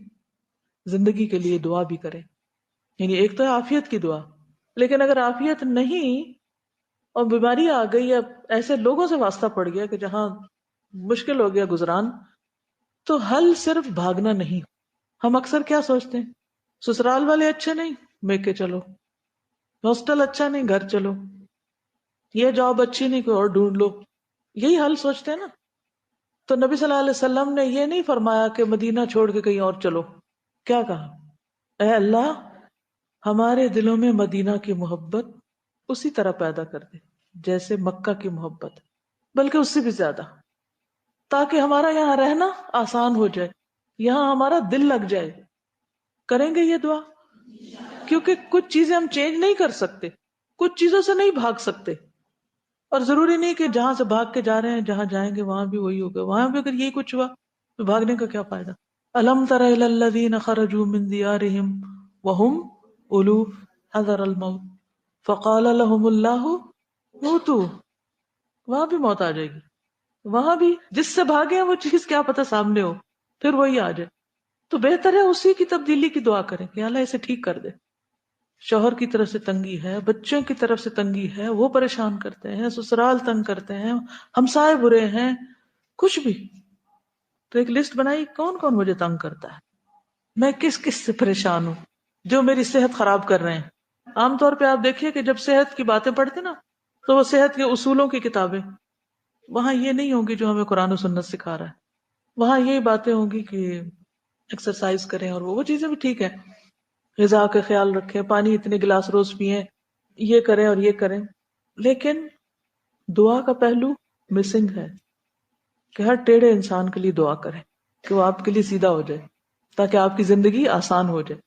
زندگی کے لیے دعا بھی کریں. یعنی ایک تو عافیت کی دعا، لیکن اگر عافیت نہیں اور بیماری آ گئی یا ایسے لوگوں سے واسطہ پڑ گیا کہ جہاں مشکل ہو گیا گزران، تو حل صرف بھاگنا نہیں. ہم اکثر کیا سوچتے ہیں؟ سسرال والے اچھے نہیں، میں کے چلو، ہاسٹل اچھا نہیں گھر چلو، یہ جاب اچھی نہیں کوئی اور ڈھونڈ لو، یہی حل سوچتے ہیں نا. تو نبی صلی اللہ علیہ وسلم نے یہ نہیں فرمایا کہ مدینہ چھوڑ کے کہیں اور چلو. کیا کہا؟ اے اللہ ہمارے دلوں میں مدینہ کی محبت اسی طرح پیدا کر دے جیسے مکہ کی محبت، بلکہ اس سے بھی زیادہ، تاکہ ہمارا یہاں رہنا آسان ہو جائے، یہاں ہمارا دل لگ جائے. کریں گے یہ دعا؟ کیونکہ کچھ چیزیں ہم چینج نہیں کر سکتے، کچھ چیزوں سے نہیں بھاگ سکتے، اور ضروری نہیں کہ جہاں سے بھاگ کے جا رہے ہیں جہاں جائیں گے وہاں بھی وہی ہوگا. وہاں بھی اگر یہی کچھ ہوا تو بھاگنے کا کیا فائدہ؟ الم تر الی الذین خرجوا من دیارہم وہم الوف حذر الموت فقال لهم اللہ موتوا. وہاں بھی موت آ جائے گی، وہاں بھی جس سے بھاگے ہیں وہ چیز کیا پتہ سامنے ہو، پھر وہی آ جائے. تو بہتر ہے اسی کی تبدیلی کی دعا کریں کہ اللہ اسے ٹھیک کر دے. شوہر کی طرف سے تنگی ہے، بچوں کی طرف سے تنگی ہے، وہ پریشان کرتے ہیں، سسرال تنگ کرتے ہیں، ہمسائے برے ہیں، کچھ بھی. تو ایک لسٹ بنائی کون کون مجھے تنگ کرتا ہے، میں کس کس سے پریشان ہوں جو میری صحت خراب کر رہے ہیں. عام طور پہ آپ دیکھیے کہ جب صحت کی باتیں پڑھتے نا تو وہ صحت کے اصولوں کی کتابیں، وہاں یہ نہیں ہوگی جو ہمیں قرآن و سنت سکھا رہا ہے. وہاں یہی باتیں ہوں گی کہ ایکسرسائز کریں، اور وہ چیزیں بھی ٹھیک ہے، غذا کا خیال رکھیں، پانی اتنے گلاس روز پئیں، یہ کریں اور یہ کریں. لیکن دعا کا پہلو مسنگ ہے کہ ہر ٹیڑھے انسان کے لیے دعا کریں کہ وہ آپ کے لیے سیدھا ہو جائے تاکہ آپ کی زندگی آسان ہو جائے،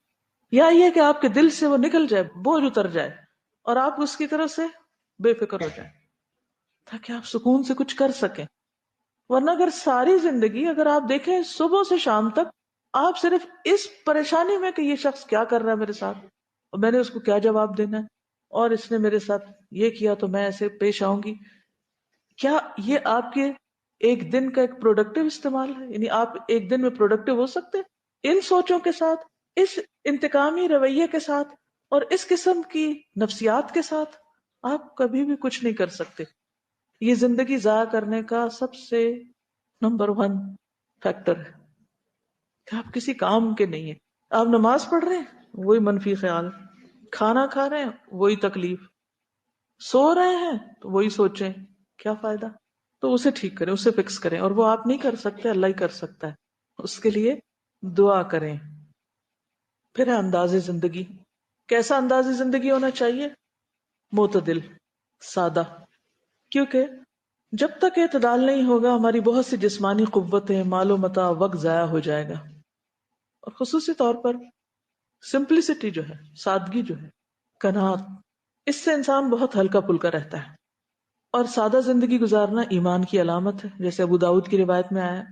یا یہ کہ آپ کے دل سے وہ نکل جائے، بوجھ اتر جائے اور آپ اس کی طرف سے بے فکر ہو جائیں تاکہ آپ سکون سے کچھ کر سکیں. ورنہ اگر ساری زندگی اگر آپ دیکھیں صبح سے شام تک آپ صرف اس پریشانی میں کہ یہ شخص کیا کر رہا ہے میرے ساتھ اور میں نے اس کو کیا جواب دینا ہے، اور اس نے میرے ساتھ یہ کیا تو میں ایسے پیش آؤں گی، کیا یہ آپ کے ایک دن کا ایک پروڈکٹیو استعمال ہے؟ یعنی آپ ایک دن میں پروڈکٹیو ہو سکتے؟ ان سوچوں کے ساتھ، اس انتقامی رویے کے ساتھ اور اس قسم کی نفسیات کے ساتھ آپ کبھی بھی کچھ نہیں کر سکتے. یہ زندگی ضائع کرنے کا سب سے نمبر 1 فیکٹر ہے کہ آپ کسی کام کے نہیں ہیں. آپ نماز پڑھ رہے ہیں وہی منفی خیال، کھانا کھا رہے ہیں وہی تکلیف، سو رہے ہیں تو وہی سوچیں کیا فائدہ. تو اسے ٹھیک کریں، اسے فکس کریں، اور وہ آپ نہیں کر سکتے، اللہ ہی کر سکتا ہے. اس کے لیے دعا کریں. پھر ہے انداز زندگی. کیسا انداز زندگی ہونا چاہیے؟ معتدل، سادہ. کیونکہ جب تک اعتدال نہیں ہوگا ہماری بہت سی جسمانی قوتیں، مال و متاع، وقت ضائع ہو جائے گا. اور خصوصی طور پر سمپلسٹی جو ہے، سادگی جو ہے، قناعت، اس سے انسان بہت ہلکا پھلکا رہتا ہے. اور سادہ زندگی گزارنا ایمان کی علامت ہے، جیسے ابو داؤد کی روایت میں آیا.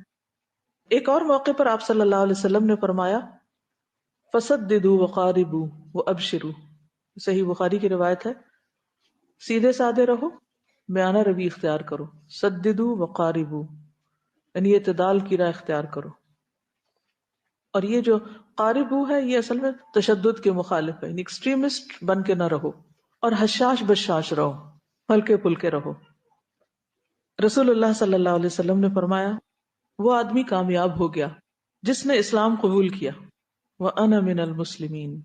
ایک اور موقع پر آپ صلی اللہ علیہ وسلم نے فرمایا فَسَدِّدُوا وَقَارِبُوا وَأَبْشِرُوا. صحیح بخاری کی روایت ہے، سیدھے سادے رہو، میانہ روی اختیار کرو. سددوا وقاربوا یعنی اعتدال کی راہ اختیار کرو. اور یہ جو قاربو ہے یہ اصل میں تشدد کے مخالف ہے، یعنی ایکسٹریمسٹ بن کے نہ رہو، اور حشاش بشاش رہو، ہلکے پھلکے رہو. رسول اللہ صلی اللہ علیہ وسلم نے فرمایا وہ آدمی کامیاب ہو گیا جس نے اسلام قبول کیا، وَأَنَا مِنَ الْمُسْلِمِينَ،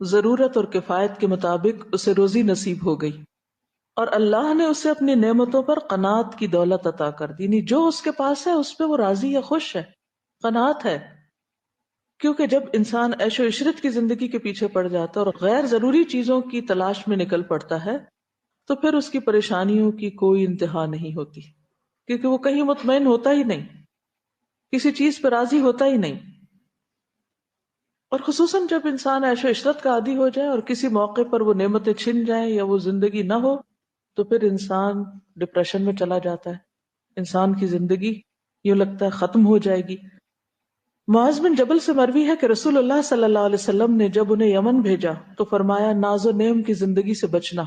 ضرورت اور کفایت کے مطابق اسے روزی نصیب ہو گئی، اور اللہ نے اسے اپنی نعمتوں پر قناعت کی دولت عطا کر دی. یعنی جو اس کے پاس ہے اس پہ وہ راضی ہے، خوش ہے، قناعت ہے. کیونکہ جب انسان عیش و عشرت کی زندگی کے پیچھے پڑ جاتا ہے اور غیر ضروری چیزوں کی تلاش میں نکل پڑتا ہے تو پھر اس کی پریشانیوں کی کوئی انتہا نہیں ہوتی، کیونکہ وہ کہیں مطمئن ہوتا ہی نہیں، کسی چیز پہ راضی ہوتا ہی نہیں. اور خصوصاً جب انسان عیش و عشرت کا عادی ہو جائے اور کسی موقع پر وہ نعمتیں چھن جائیں یا وہ زندگی نہ ہو تو پھر انسان ڈپریشن میں چلا جاتا ہے، انسان کی زندگی یوں لگتا ہے ختم ہو جائے گی. معاذ بن جبل سے مروی ہے کہ رسول اللہ صلی اللہ علیہ وسلم نے جب انہیں یمن بھیجا تو فرمایا ناز و نعم کی زندگی سے بچنا،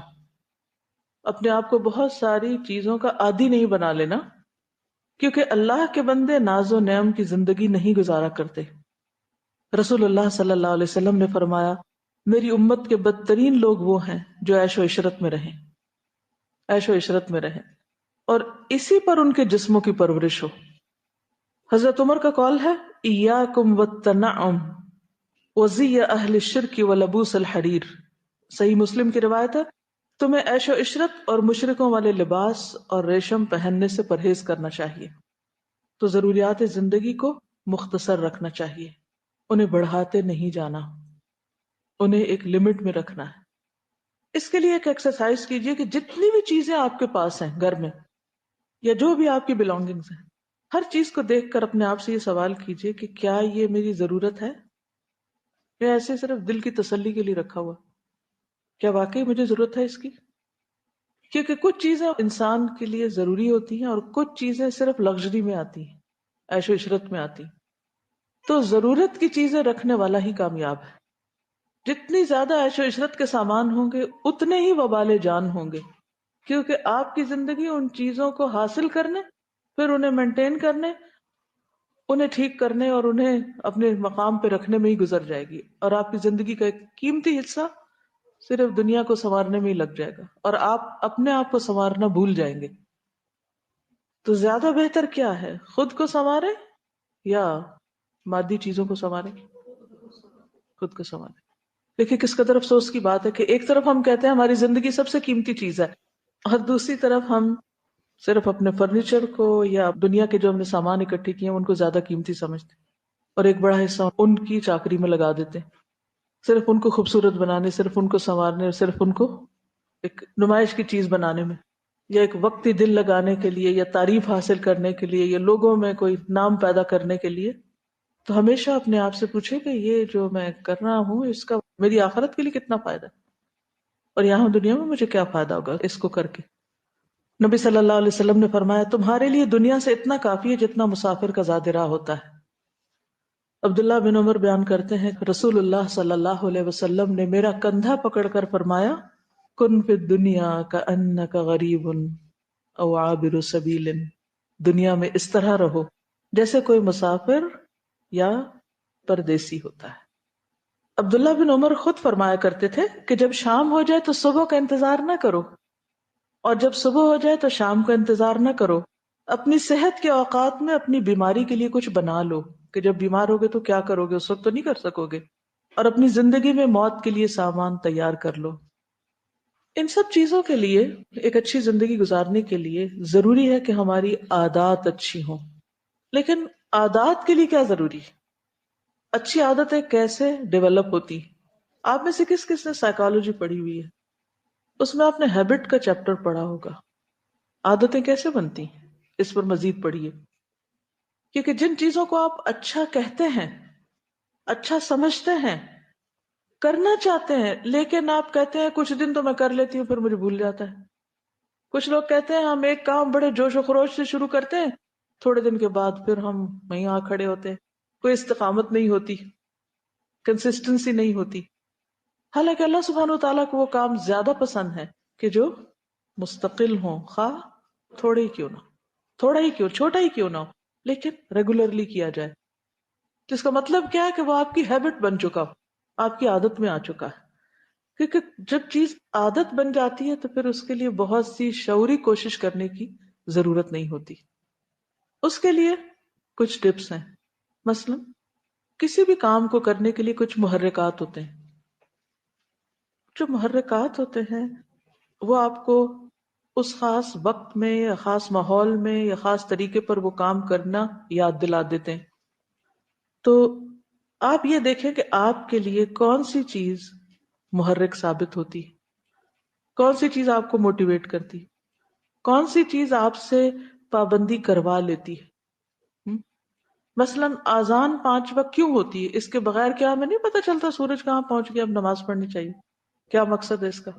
اپنے آپ کو بہت ساری چیزوں کا عادی نہیں بنا لینا، کیونکہ اللہ کے بندے ناز و نعم کی زندگی نہیں گزارا کرتے. رسول اللہ صلی اللہ علیہ وسلم نے فرمایا میری امت کے بدترین لوگ وہ ہیں جو عیش و عشرت میں رہیں، عیش و عشرت میں رہیں اور اسی پر ان کے جسموں کی پرورش ہو. حضرت عمر کا قول ہے ایاکم والتنعم، وزی اہل الشرک ولبوس الحریر، صحیح مسلم کی روایت ہے، تمہیں عیش و عشرت اور مشرکوں والے لباس اور ریشم پہننے سے پرہیز کرنا چاہیے۔ تو ضروریات زندگی کو مختصر رکھنا چاہیے، انہیں بڑھاتے نہیں جانا، انہیں ایک لمٹ میں رکھنا ہے۔ اس کے لیے ایک ایکسرسائز کیجئے کہ جتنی بھی چیزیں آپ کے پاس ہیں گھر میں یا جو بھی آپ کی بلانگنگز ہیں، ہر چیز کو دیکھ کر اپنے آپ سے یہ سوال کیجئے کہ کیا یہ میری ضرورت ہے یا ایسے صرف دل کی تسلی کے لیے رکھا ہوا؟ کیا واقعی مجھے ضرورت ہے اس کی؟ کیونکہ کچھ چیزیں انسان کے لیے ضروری ہوتی ہیں اور کچھ چیزیں صرف لگژری میں آتی ہیں، عیش و عشرت میں آتی ہیں۔ تو ضرورت کی چیزیں رکھنے والا ہی کامیاب ہے۔ جتنی زیادہ عیش و عشرت کے سامان ہوں گے اتنے ہی وبال جان ہوں گے، کیونکہ آپ کی زندگی ان چیزوں کو حاصل کرنے، پھر انہیں مینٹین کرنے، انہیں ٹھیک کرنے اور انہیں اپنے مقام پہ رکھنے میں ہی گزر جائے گی، اور آپ کی زندگی کا ایک قیمتی حصہ صرف دنیا کو سنوارنے میں ہی لگ جائے گا اور آپ اپنے آپ کو سنوارنا بھول جائیں گے۔ تو زیادہ بہتر کیا ہے، خود کو سنواریں یا مادی چیزوں کو سنواریں؟ خود کو سنواریں۔ دیکھیں کس قدر افسوس کی بات ہے کہ ایک طرف ہم کہتے ہیں ہماری زندگی سب سے قیمتی چیز ہے، اور دوسری طرف ہم صرف اپنے فرنیچر کو یا دنیا کے جو ہم نے سامان اکٹھے کیے ہیں ان کو زیادہ قیمتی سمجھتے ہیں، اور ایک بڑا حصہ ان کی چاکری میں لگا دیتے ہیں، صرف ان کو خوبصورت بنانے، صرف ان کو سنوارنے، اور صرف ان کو ایک نمائش کی چیز بنانے میں، یا ایک وقتی دل لگانے کے لیے، یا تعریف حاصل کرنے کے لیے، یا لوگوں میں کوئی نام پیدا کرنے کے لیے۔ تو ہمیشہ اپنے آپ سے پوچھے کہ یہ جو میں کر رہا ہوں اس کا میری آخرت کے لیے کتنا فائدہ ہے، اور یہاں دنیا میں مجھے کیا فائدہ ہوگا اس کو کر کے۔ نبی صلی اللہ علیہ وسلم نے فرمایا تمہارے لیے دنیا سے اتنا کافی ہے جتنا مسافر کا زاد راہ ہوتا ہے۔ عبداللہ بن عمر بیان کرتے ہیں رسول اللہ صلی اللہ علیہ وسلم نے میرا کندھا پکڑ کر فرمایا کن فی الدنیا کأنک غریب او عابر سبیل، دنیا میں اس طرح رہو جیسے کوئی مسافر یا پردیسی ہوتا ہے۔ عبداللہ بن عمر خود فرمایا کرتے تھے کہ جب شام ہو جائے تو صبح کا انتظار نہ کرو، اور جب صبح ہو جائے تو شام کا انتظار نہ کرو، اپنی صحت کے اوقات میں اپنی بیماری کے لیے کچھ بنا لو کہ جب بیمار ہوگے تو کیا کرو گے، اس وقت تو نہیں کر سکو گے، اور اپنی زندگی میں موت کے لیے سامان تیار کر لو۔ ان سب چیزوں کے لیے، ایک اچھی زندگی گزارنے کے لیے ضروری ہے کہ ہماری عادات اچھی ہوں۔ لیکن عادات کے لیے کیا ضروری ہے؟ اچھی عادتیں کیسے ڈیولپ ہوتی؟ آپ میں سے کس کس نے سائیکالوجی پڑھی ہوئی ہے؟ اس میں آپ نے ہیبٹ کا چیپٹر پڑھا ہوگا، عادتیں کیسے بنتی ہیں، اس پر مزید پڑھیے۔ کیونکہ جن چیزوں کو آپ اچھا کہتے ہیں، اچھا سمجھتے ہیں، کرنا چاہتے ہیں، لیکن آپ کہتے ہیں کچھ دن تو میں کر لیتی ہوں پھر مجھے بھول جاتا ہے۔ کچھ لوگ کہتے ہیں ہم ایک کام بڑے جوش و خروش سے شروع کرتے ہیں، تھوڑے دن کے بعد پھر ہم وہیں آ کھڑے ہوتے ہیں، کوئی استقامت نہیں ہوتی، کنسسٹنسی نہیں ہوتی۔ حالانکہ اللہ سبحانہ وتعالیٰ کو وہ کام زیادہ پسند ہے کہ جو مستقل ہوں، خواہ تھوڑے ہی کیوں نہ، تھوڑا ہی کیوں، چھوٹا ہی کیوں نہ ہو، لیکن ریگولرلی کیا جائے۔ جس کا مطلب کیا ہے کہ وہ آپ کی ہیبٹ بن چکا ہو، آپ کی عادت میں آ چکا ہے۔ کیونکہ جب چیز عادت بن جاتی ہے تو پھر اس کے لیے بہت سی شعوری کوشش کرنے کی ضرورت نہیں ہوتی۔ اس کے لیے کچھ ٹپس ہیں، مثلا کسی بھی کام کو کرنے کے لیے کچھ محرکات ہوتے ہیں۔ جو محرکات ہوتے ہیں وہ آپ کو اس خاص وقت میں یا خاص ماحول میں یا خاص طریقے پر وہ کام کرنا یاد دلا دیتے ہیں۔ تو آپ یہ دیکھیں کہ آپ کے لیے کون سی چیز محرک ثابت ہوتی ہے، کون سی چیز آپ کو موٹیویٹ کرتی ہے، کون سی چیز آپ سے پابندی کروا لیتی ہے۔ مثلا اذان 5 وقت کیوں ہوتی ہے؟ اس کے بغیر کیا ہمیں نہیں پتہ چلتا سورج کہاں پہنچ گیا، اب نماز پڑھنی چاہیے؟ کیا مقصد ہے اس کا؟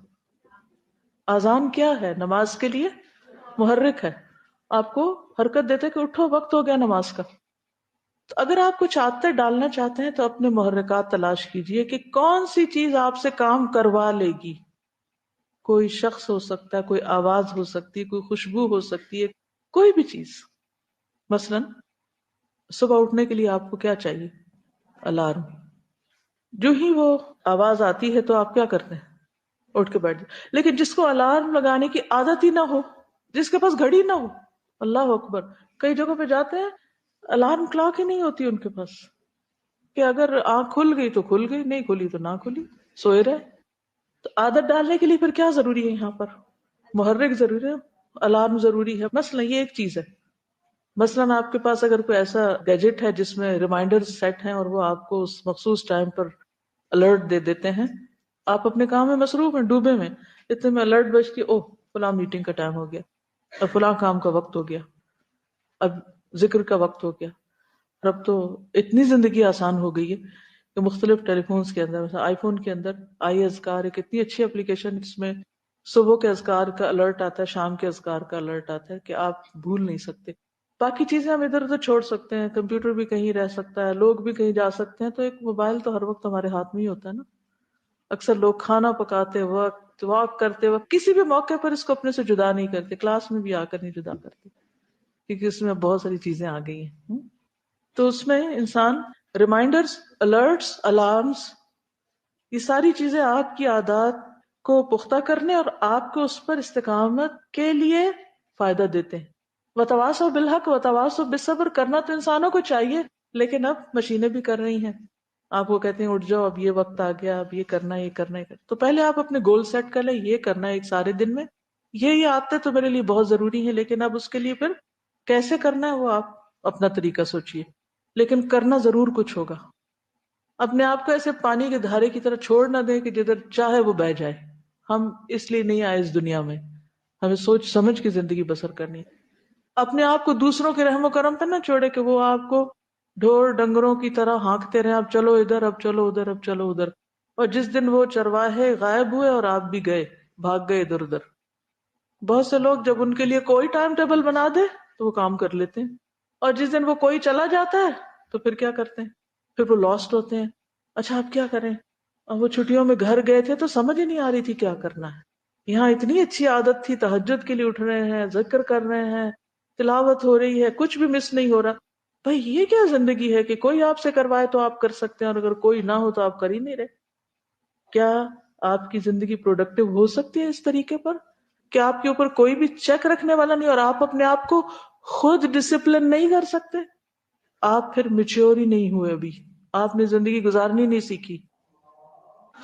اذان کیا ہے؟ نماز کے لیے محرک ہے، آپ کو حرکت دیتے کہ اٹھو وقت ہو گیا نماز کا۔ تو اگر آپ کچھ عادتیں ڈالنا چاہتے ہیں تو اپنے محرکات تلاش کیجئے کہ کون سی چیز آپ سے کام کروا لے گی۔ کوئی شخص ہو سکتا ہے، کوئی آواز ہو سکتی ہے، کوئی خوشبو ہو سکتی ہے، کوئی بھی چیز۔ مثلا صبح اٹھنے کے لیے آپ کو کیا چاہیے؟ الارم۔ جو ہی وہ آواز آتی ہے تو آپ کیا کرتے ہیں؟ اٹھ کے بیٹھ جائیں۔ لیکن جس کو الارم لگانے کی عادت ہی نہ ہو، جس کے پاس گھڑی نہ ہو، اللہ اکبر، کئی جگہوں پہ جاتے ہیں الارم کلاک ہی نہیں ہوتی ان کے پاس، کہ اگر آنکھ کھل گئی تو کھل گئی، نہیں کھلی تو نہ کھلی، سوئے رہے. تو عادت ڈالنے کے لیے پھر کیا ضروری ہے؟ یہاں پر محرک ضروری ہے، الارم ضروری ہے. مثلا یہ ایک چیز ہے، مثلا آپ کے پاس اگر کوئی ایسا گیجٹ ہے جس میں ریمائنڈر سیٹ ہیں اور وہ آپ کو اس مخصوص ٹائم پر الرٹ دے دیتے ہیں، آپ اپنے کام میں مصروف ہیں، ڈوبے میں، اتنے میں الرٹ بجتی، اوہ فلاں میٹنگ کا ٹائم ہو گیا، اب فلاں کام کا وقت ہو گیا، اب ذکر کا وقت ہو گیا. اب تو اتنی زندگی آسان ہو گئی ہے کہ مختلف ٹیلی فونز کے اندر، مثلا آئی فون کے اندر آئی اذکار ایک اتنی اچھی اپلیکیشن، جس میں صبح کے اذکار کا الرٹ آتا ہے، شام کے اذکار کا الرٹ آتا ہے کہ آپ بھول نہیں سکتے. باقی چیزیں ہم ادھر ادھر چھوڑ سکتے ہیں، کمپیوٹر بھی کہیں رہ سکتا ہے، لوگ بھی کہیں جا سکتے ہیں، تو ایک موبائل تو ہر وقت ہمارے ہاتھ میں ہی ہوتا ہے نا. اکثر لوگ کھانا پکاتے وقت، واک کرتے وقت، کسی بھی موقع پر اس کو اپنے سے جدا نہیں کرتے، کلاس میں بھی آ کر نہیں جدا کرتے، کیونکہ اس میں بہت ساری چیزیں آ گئی ہیں. تو اس میں انسان ریمائنڈرز، الرٹس، الارمز، یہ ساری چیزیں آپ کی عادات کو پختہ کرنے اور آپ کو اس پر استقامت کے لیے فائدہ دیتے ہیں. وتواصوا بالحق وتواصوا بالصبر کرنا تو انسانوں کو چاہیے، لیکن اب مشینیں بھی کر رہی ہیں. آپ کو کہتے ہیں اٹھ جاؤ، اب یہ وقت آ گیا، اب یہ کرنا ہے، یہ کرنا ہے. تو پہلے آپ اپنے گول سیٹ کر لیں، یہ کرنا ہے ایک سارے دن میں، یہ عادتیں تو میرے لیے بہت ضروری ہیں، لیکن اب اس کے لیے پھر کیسے کرنا ہے وہ آپ اپنا طریقہ سوچیے، لیکن کرنا ضرور کچھ ہوگا. اپنے آپ کو ایسے پانی کے دھارے کی طرح چھوڑ نہ دیں کہ جدھر چاہے وہ بہہ جائے. ہم اس لیے نہیں آئے اس دنیا میں، ہمیں سوچ سمجھ کے زندگی بسر کرنی ہے. اپنے آپ کو دوسروں کے رحم و کرم پہ نہ چھوڑے کہ وہ آپ کو ڈھور ڈنگروں کی طرح ہانکتے رہے، اب چلو ادھر، اب چلو ادھر، اب چلو ادھر. اور جس دن وہ چرواہے غائب ہوئے اور آپ بھی گئے، بھاگ گئے ادھر ادھر. بہت سے لوگ جب ان کے لیے کوئی ٹائم ٹیبل بنا دے تو وہ کام کر لیتے ہیں، اور جس دن وہ کوئی چلا جاتا ہے تو پھر کیا کرتے ہیں؟ پھر وہ لاسٹ ہوتے ہیں. اچھا اب کیا کریں؟ اب وہ چھٹیوں میں گھر گئے تھے تو سمجھ ہی نہیں آ رہی تھی کیا کرنا ہے. یہاں اتنی اچھی عادت تھی، تہجد کے لیے اٹھ رہے ہیں، ذکر کر رہے ہیں، تلاوت ہو رہی ہے، کچھ بھی مس نہیں ہو رہا. بھائی یہ کیا زندگی ہے کہ کوئی آپ سے کروائے تو آپ کر سکتے ہیں، اور اگر کوئی نہ ہو تو آپ کر ہی نہیں رہے. کیا آپ کی زندگی پروڈکٹیو ہو سکتی ہے اس طریقے پر کہ آپ کے اوپر کوئی بھی چیک رکھنے والا نہیں، اور آپ اپنے آپ کو خود ڈسپلن نہیں کر سکتے؟ آپ پھر میچور ہی نہیں ہوئے، ابھی آپ نے زندگی گزارنی نہیں سیکھی.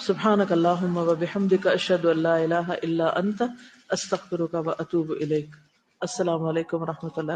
سبحانک اللہم و بحمدک، اشہد ان لا الہ الا انت، استغفرک و اتوب الیک. السلام علیکم و رحمۃ اللہ.